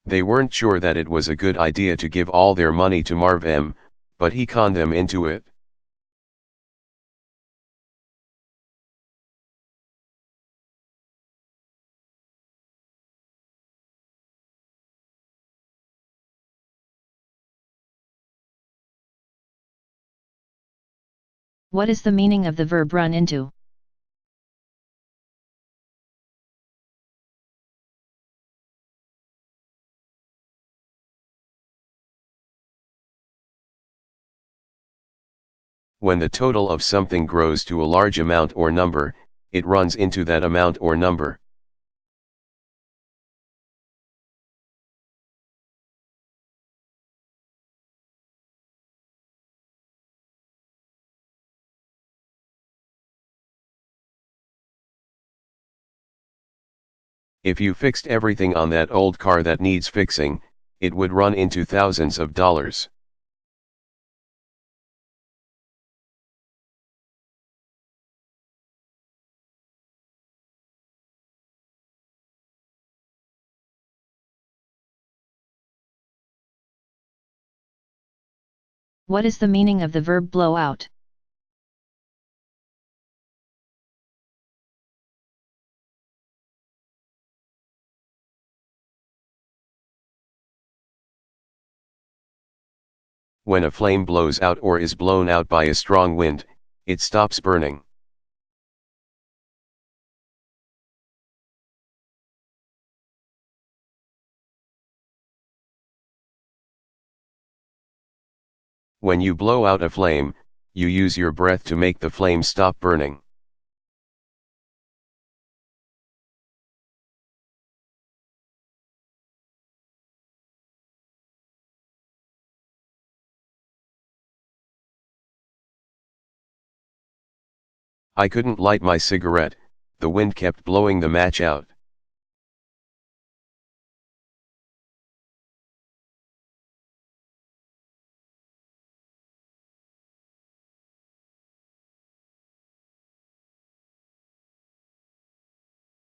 They weren't sure that it was a good idea to give all their money to Marv M, but he conned them into it. What is the meaning of the verb run into? When the total of something grows to a large amount or number, it runs into that amount or number. If you fixed everything on that old car that needs fixing, it would run into thousands of dollars. What is the meaning of the verb blow out? When a flame blows out or is blown out by a strong wind, it stops burning. When you blow out a flame, you use your breath to make the flame stop burning. I couldn't light my cigarette, the wind kept blowing the match out.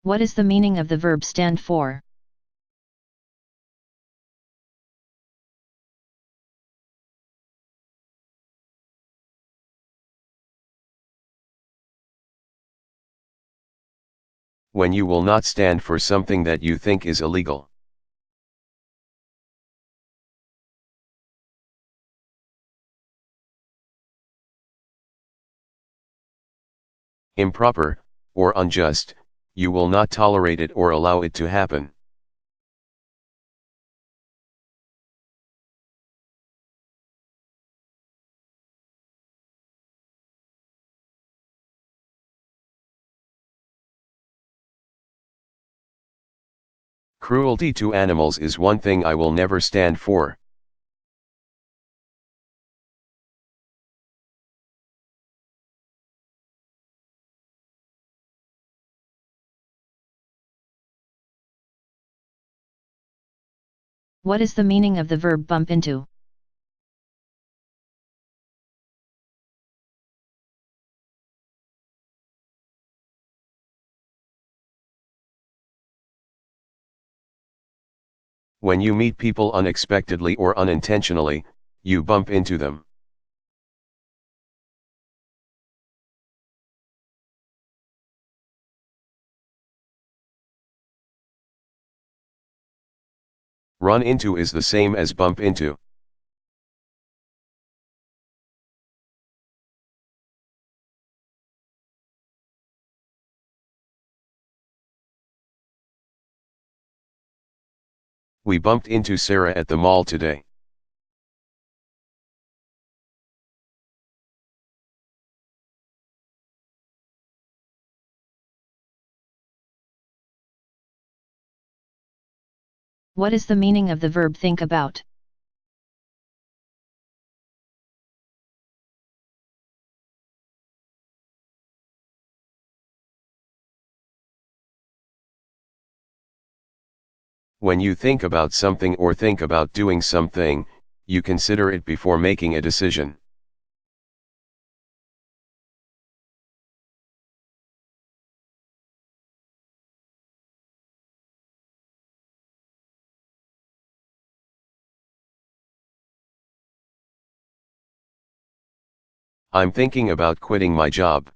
What is the meaning of the verb stand for? When you will not stand for something that you think is illegal. Improper, or unjust, you will not tolerate it or allow it to happen. Cruelty to animals is one thing I will never stand for. What is the meaning of the verb bump into? When you meet people unexpectedly or unintentionally, you bump into them. Run into is the same as bump into. We bumped into Sarah at the mall today. What is the meaning of the verb think about? When you think about something or think about doing something, you consider it before making a decision. I'm thinking about quitting my job.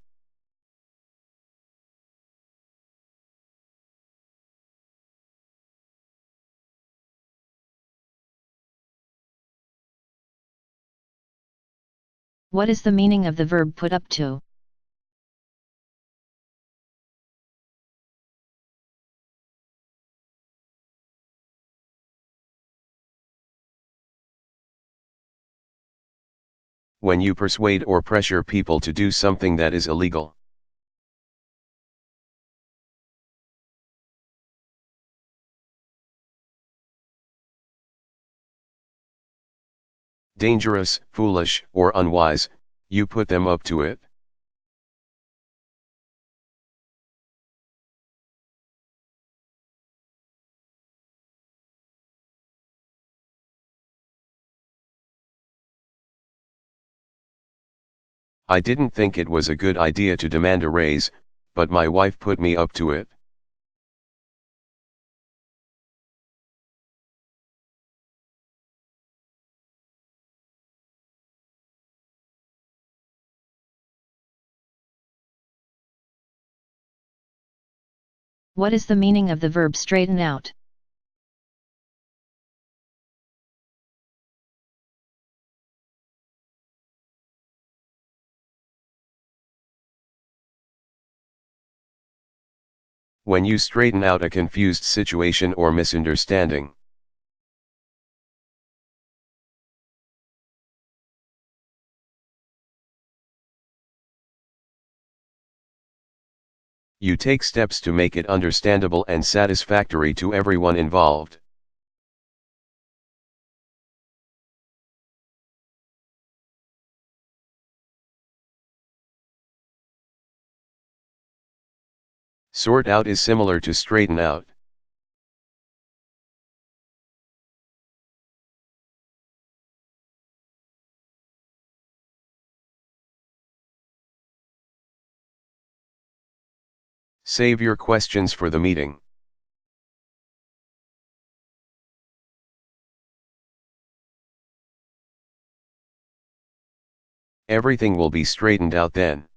What is the meaning of the verb put up to? When you persuade or pressure people to do something that is illegal. Dangerous, foolish, or unwise, you put them up to it. I didn't think it was a good idea to demand a raise, but my wife put me up to it. What is the meaning of the verb straighten out? When you straighten out a confused situation or misunderstanding. You take steps to make it understandable and satisfactory to everyone involved. Sort out is similar to straighten out. Save your questions for the meeting. Everything will be straightened out then.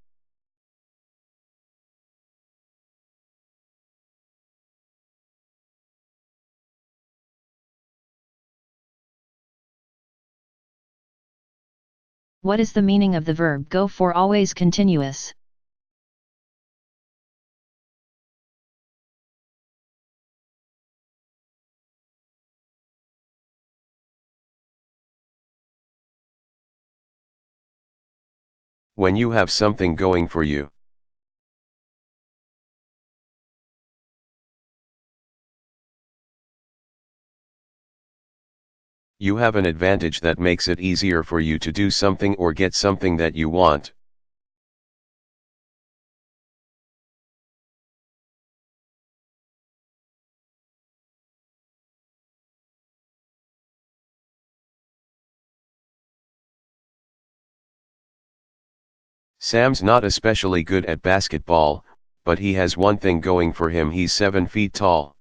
What is the meaning of the verb go for always continuous? When you have something going for you. You have an advantage that makes it easier for you to do something or get something that you want. Sam's not especially good at basketball, but he has one thing going for him: he's 7 feet tall.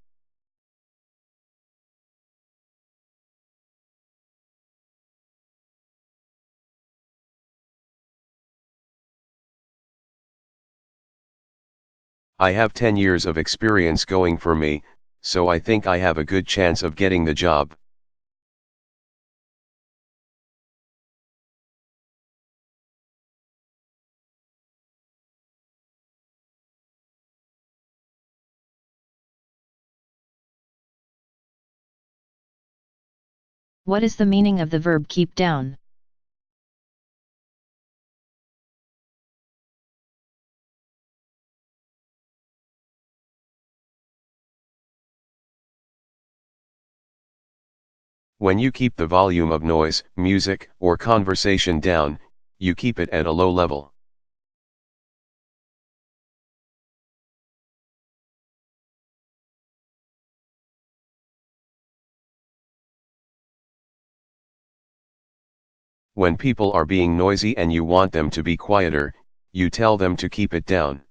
I have 10 years of experience going for me, so I think I have a good chance of getting the job. What is the meaning of the verb keep down? When you keep the volume of noise, music, or conversation down, you keep it at a low level. When people are being noisy and you want them to be quieter, you tell them to keep it down.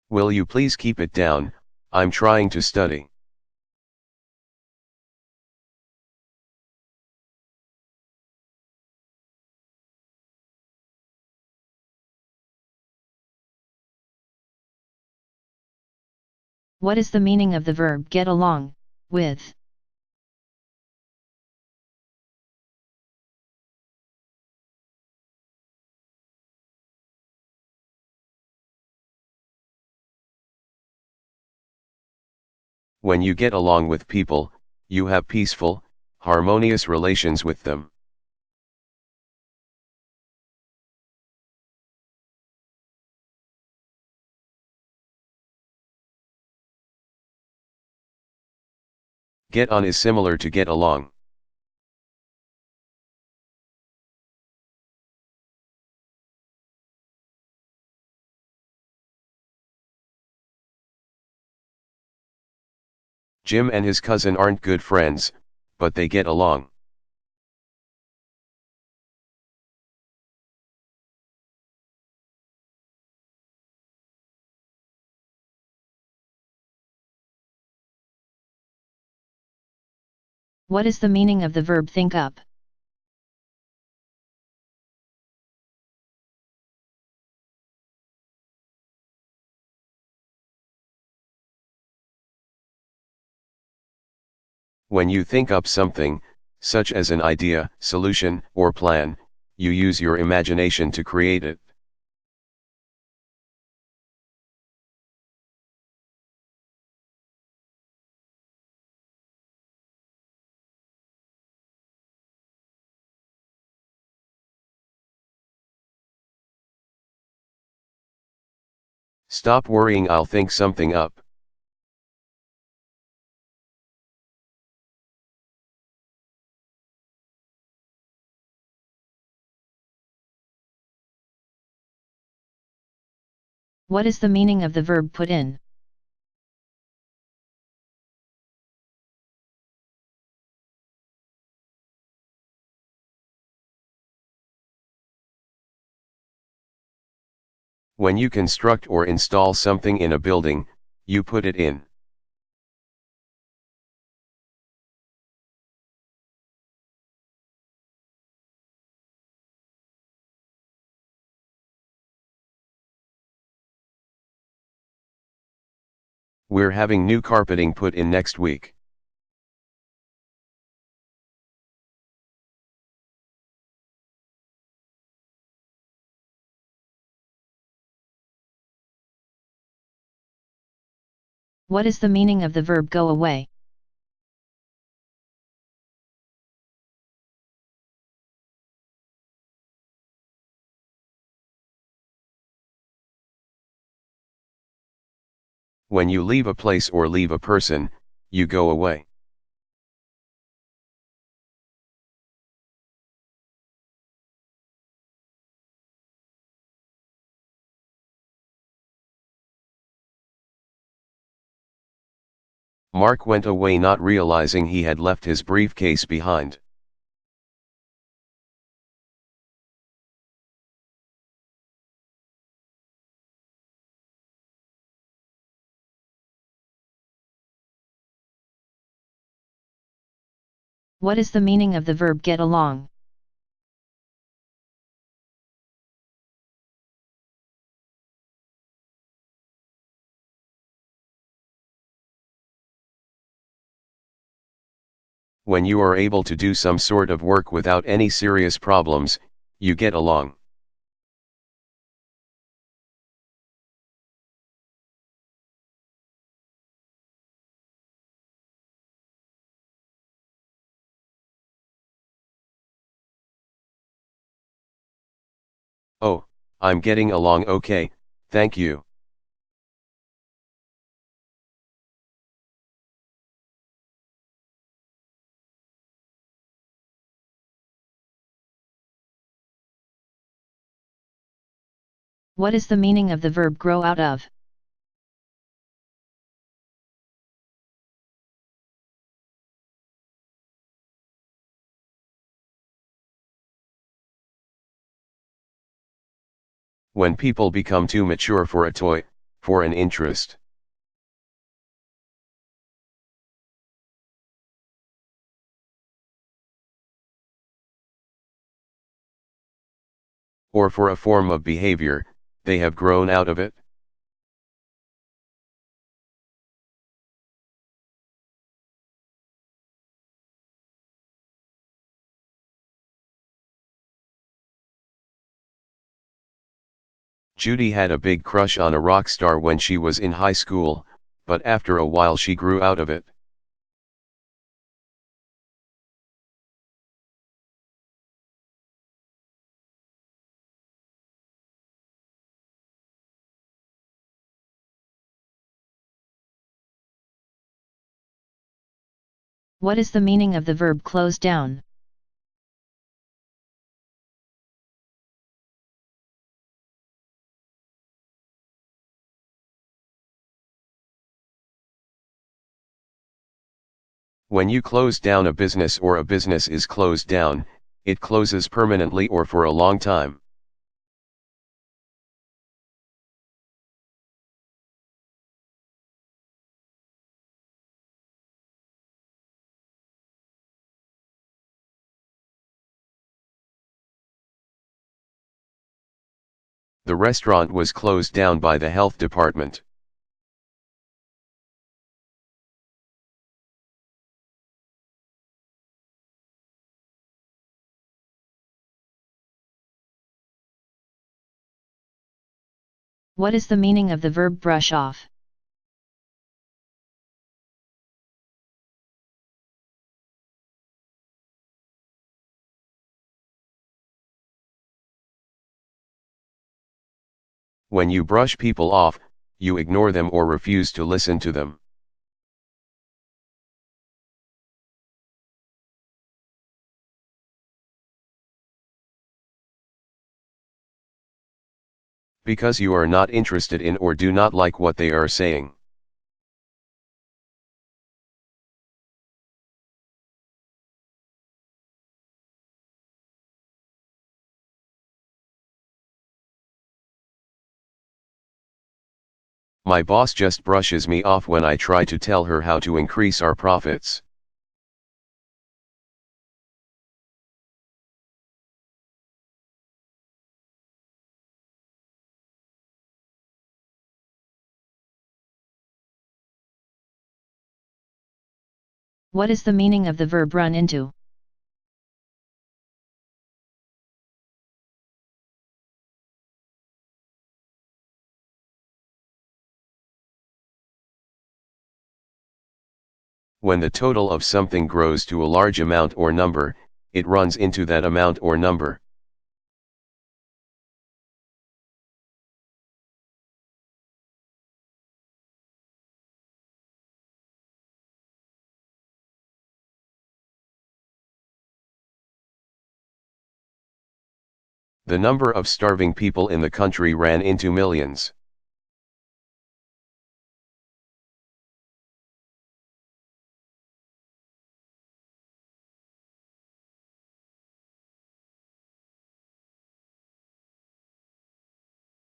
Will you please keep it down? I'm trying to study. What is the meaning of the verb get along with? When you get along with people, you have peaceful, harmonious relations with them. Get on is similar to get along. Jim and his cousin aren't good friends, but they get along. What is the meaning of the verb think up? When you think up something, such as an idea, solution, or plan, you use your imagination to create it. Stop worrying, I'll think something up. What is the meaning of the verb put in? When you construct or install something in a building, you put it in. We're having new carpeting put in next week. What is the meaning of the verb go away? When you leave a place or leave a person, you go away. Mark went away not realizing he had left his briefcase behind. What is the meaning of the verb get along? When you are able to do some sort of work without any serious problems, you get along. Oh, I'm getting along okay, thank you. What is the meaning of the verb grow out of? When people become too mature for a toy, for an interest, or for a form of behavior, they have grown out of it. Judy had a big crush on a rock star when she was in high school, but after a while she grew out of it. What is the meaning of the verb close down? When you close down a business or a business is closed down, it closes permanently or for a long time. The restaurant was closed down by the health department. What is the meaning of the verb brush off? When you brush people off, you ignore them or refuse to listen to them. Because you are not interested in or do not like what they are saying. My boss just brushes me off when I try to tell her how to increase our profits. What is the meaning of the verb run into? When the total of something grows to a large amount or number, it runs into that amount or number. The number of starving people in the country ran into millions.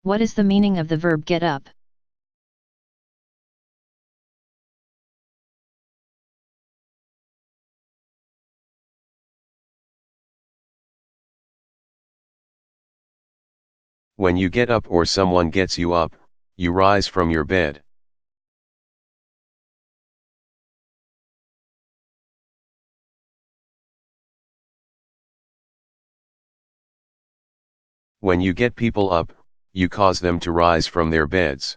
What is the meaning of the verb get up? When you get up or someone gets you up, you rise from your bed. When you get people up, you cause them to rise from their beds.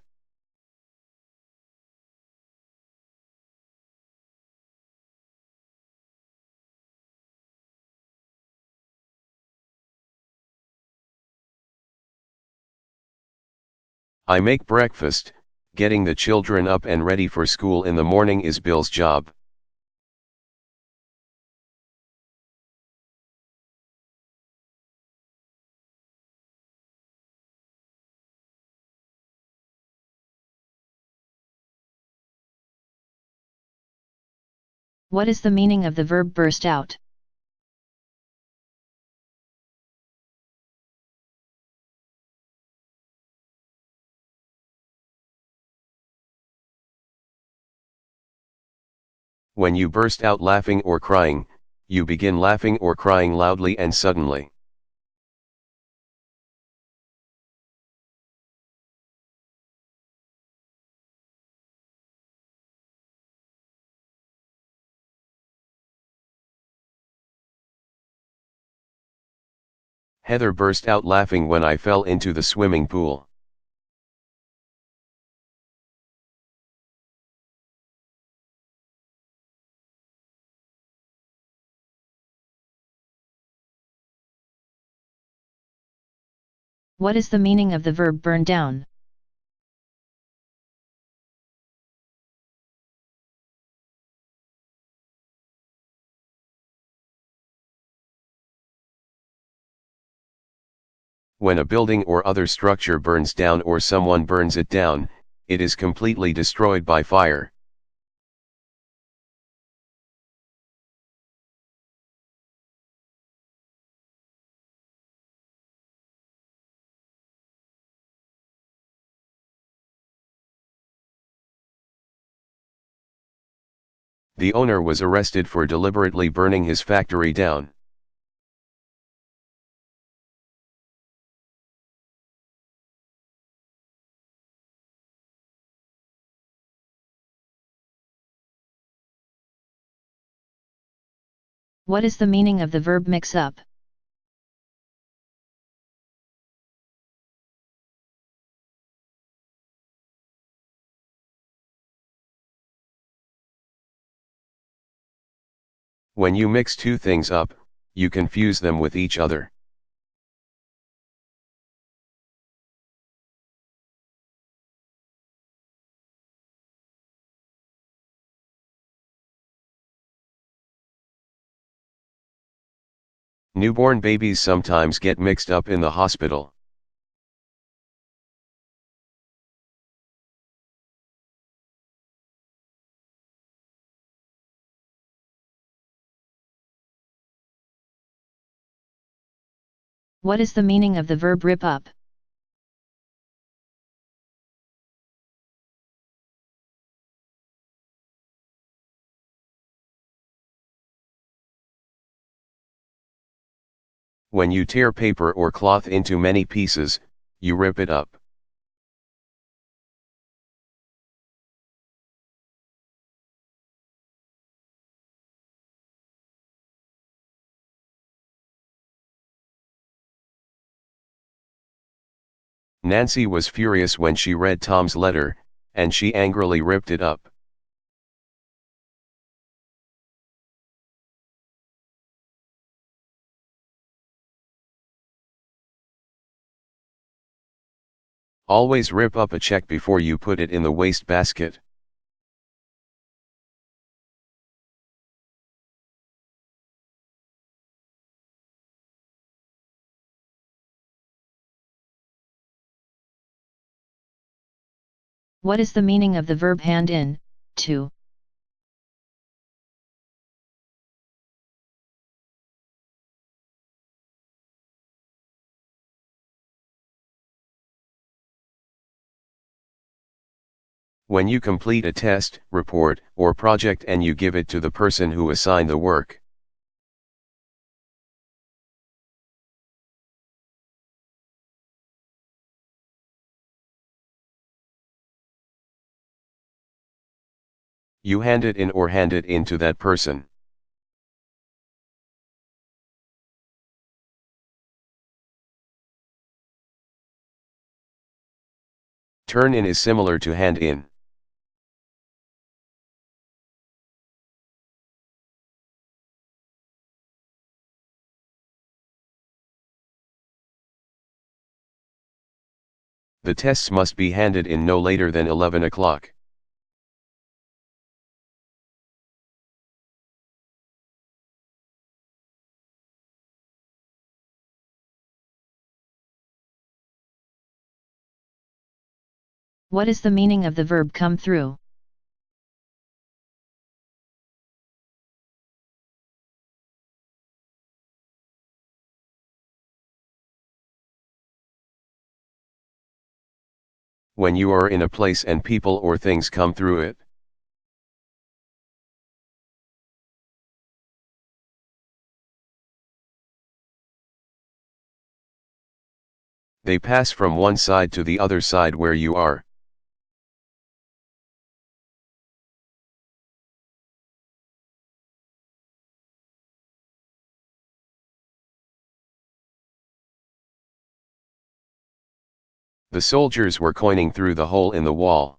I make breakfast. Getting the children up and ready for school in the morning is Bill's job. What is the meaning of the verb burst out? When you burst out laughing or crying, you begin laughing or crying loudly and suddenly. Heather burst out laughing when I fell into the swimming pool. What is the meaning of the verb burn down? When a building or other structure burns down or someone burns it down, it is completely destroyed by fire. The owner was arrested for deliberately burning his factory down. What is the meaning of the verb mix up? When you mix two things up, you confuse them with each other. Newborn babies sometimes get mixed up in the hospital. What is the meaning of the verb rip up? When you tear paper or cloth into many pieces, you rip it up. Nancy was furious when she read Tom's letter, and she angrily ripped it up. Always rip up a check before you put it in the waste basket. What is the meaning of the verb hand in, to? When you complete a test, report, or project and you give it to the person who assigned the work. You hand it in or hand it in to that person. Turn in is similar to hand in. The tests must be handed in no later than 11 o'clock. What is the meaning of the verb come through? When you are in a place and people or things come through it. They pass from one side to the other side where you are. The soldiers were coining through the hole in the wall.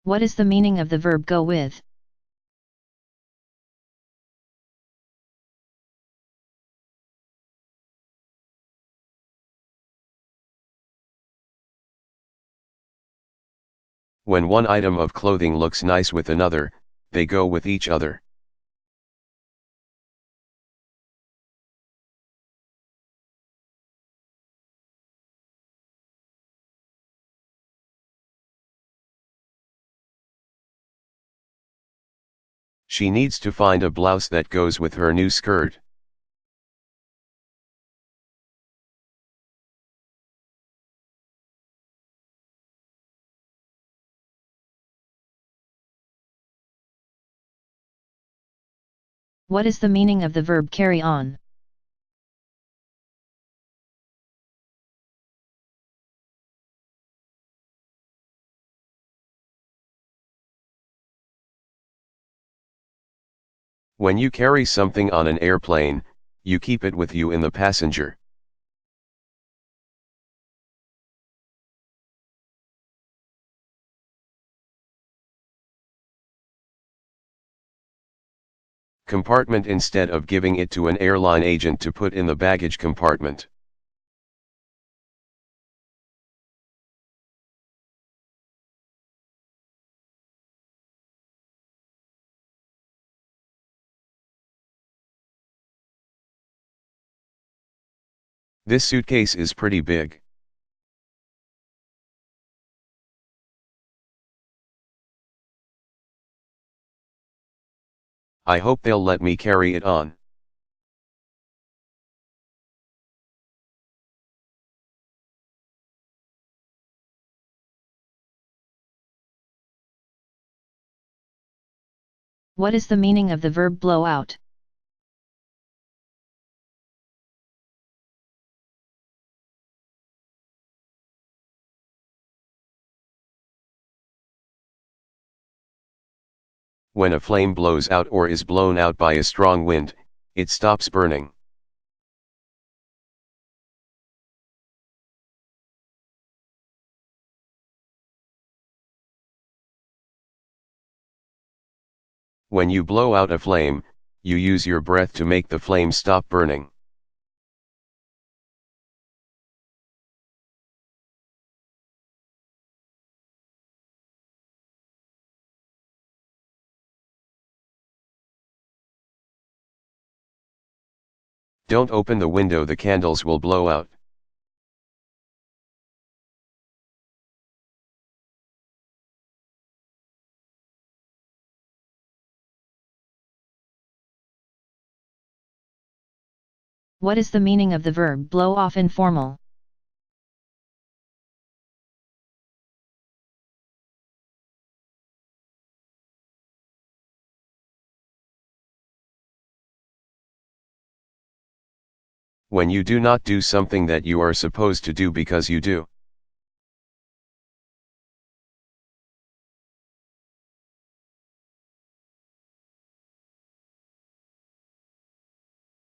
What is the meaning of the verb go with? When one item of clothing looks nice with another, they go with each other. She needs to find a blouse that goes with her new skirt. What is the meaning of the verb carry on? When you carry something on an airplane, you keep it with you in the passenger. Compartment instead of giving it to an airline agent to put in the baggage compartment. This suitcase is pretty big. I hope they'll let me carry it on. What is the meaning of the verb blow out? When a flame blows out or is blown out by a strong wind, it stops burning. When you blow out a flame, you use your breath to make the flame stop burning. Don't open the window, the candles will blow out. What is the meaning of the verb blow off informal? When you do not do something that you are supposed to do because you do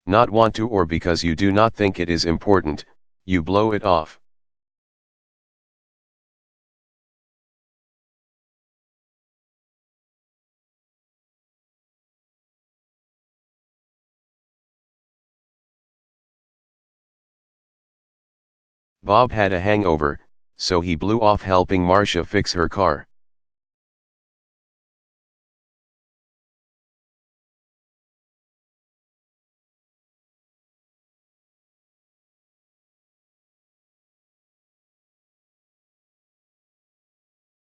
not want to, or because you do not think it is important, you blow it off. Bob had a hangover, so he blew off helping Marcia fix her car.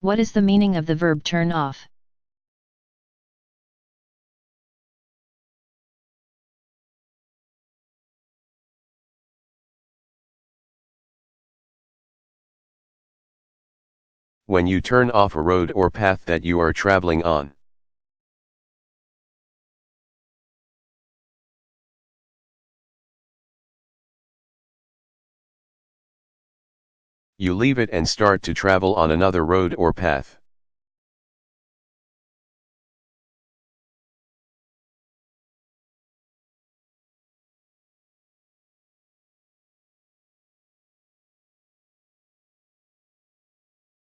What is the meaning of the verb turn off? When you turn off a road or path that you are traveling on. You leave it and start to travel on another road or path.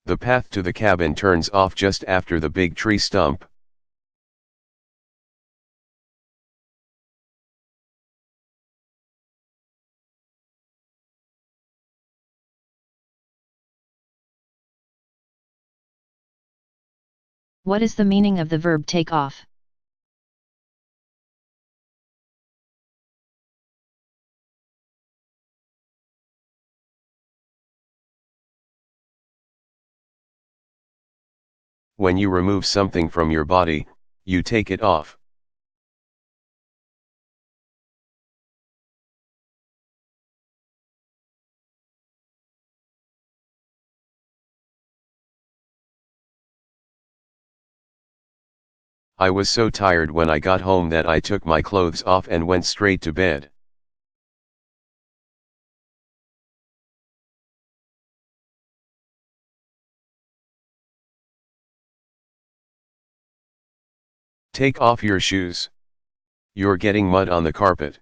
The path to the cabin turns off just after the big tree stump. What is the meaning of the verb take off? When you remove something from your body, you take it off. I was so tired when I got home that I took my clothes off and went straight to bed. Take off your shoes. You're getting mud on the carpet.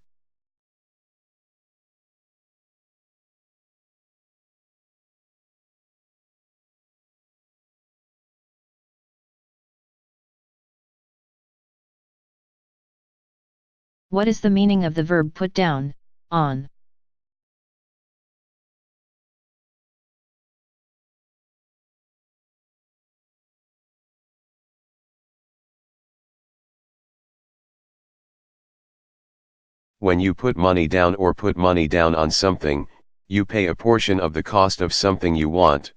What is the meaning of the verb put down, on? When you put money down or put money down on something, you pay a portion of the cost of something you want.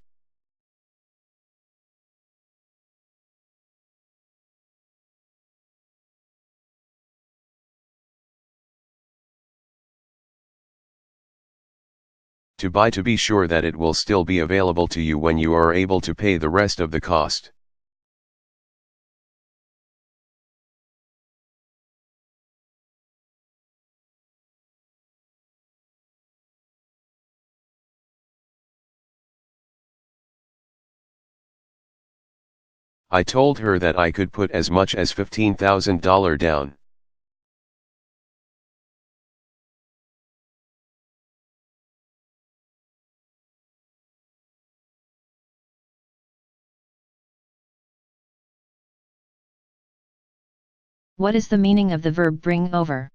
To buy, to be sure that it will still be available to you when you are able to pay the rest of the cost. I told her that I could put as much as $15,000 down. What is the meaning of the verb bring over?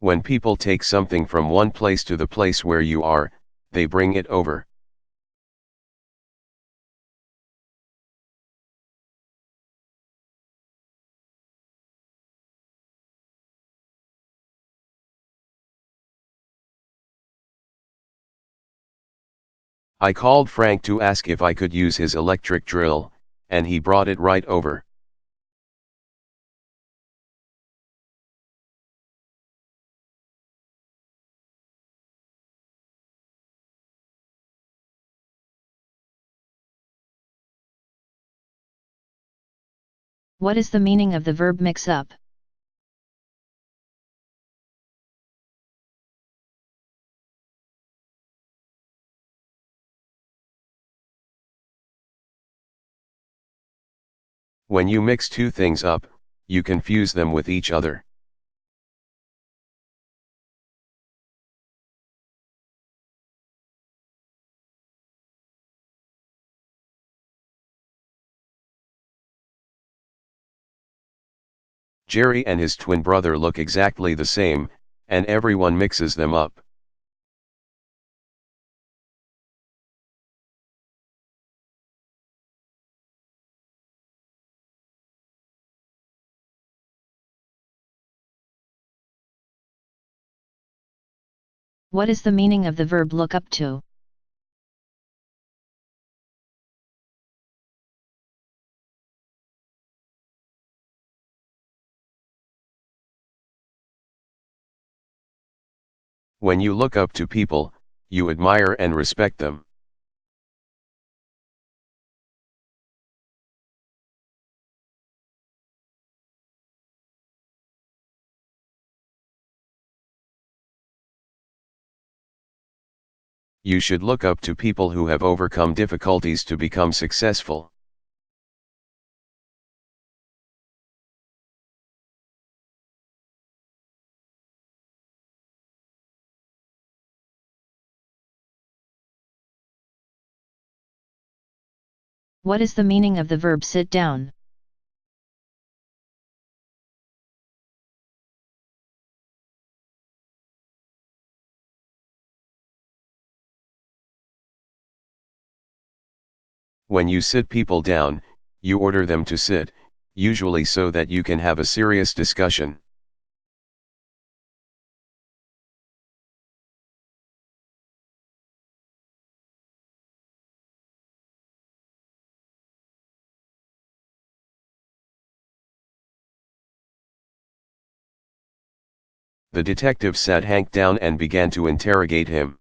When people take something from one place to the place where you are, they bring it over. I called Frank to ask if I could use his electric drill, and he brought it right over. What is the meaning of the verb mix up? When you mix two things up, you confuse them with each other. Jerry and his twin brother look exactly the same, and everyone mixes them up. What is the meaning of the verb look up to? When you look up to people, you admire and respect them. You should look up to people who have overcome difficulties to become successful. What is the meaning of the verb sit down? When you sit people down, you order them to sit, usually so that you can have a serious discussion. The detective sat Hank down and began to interrogate him.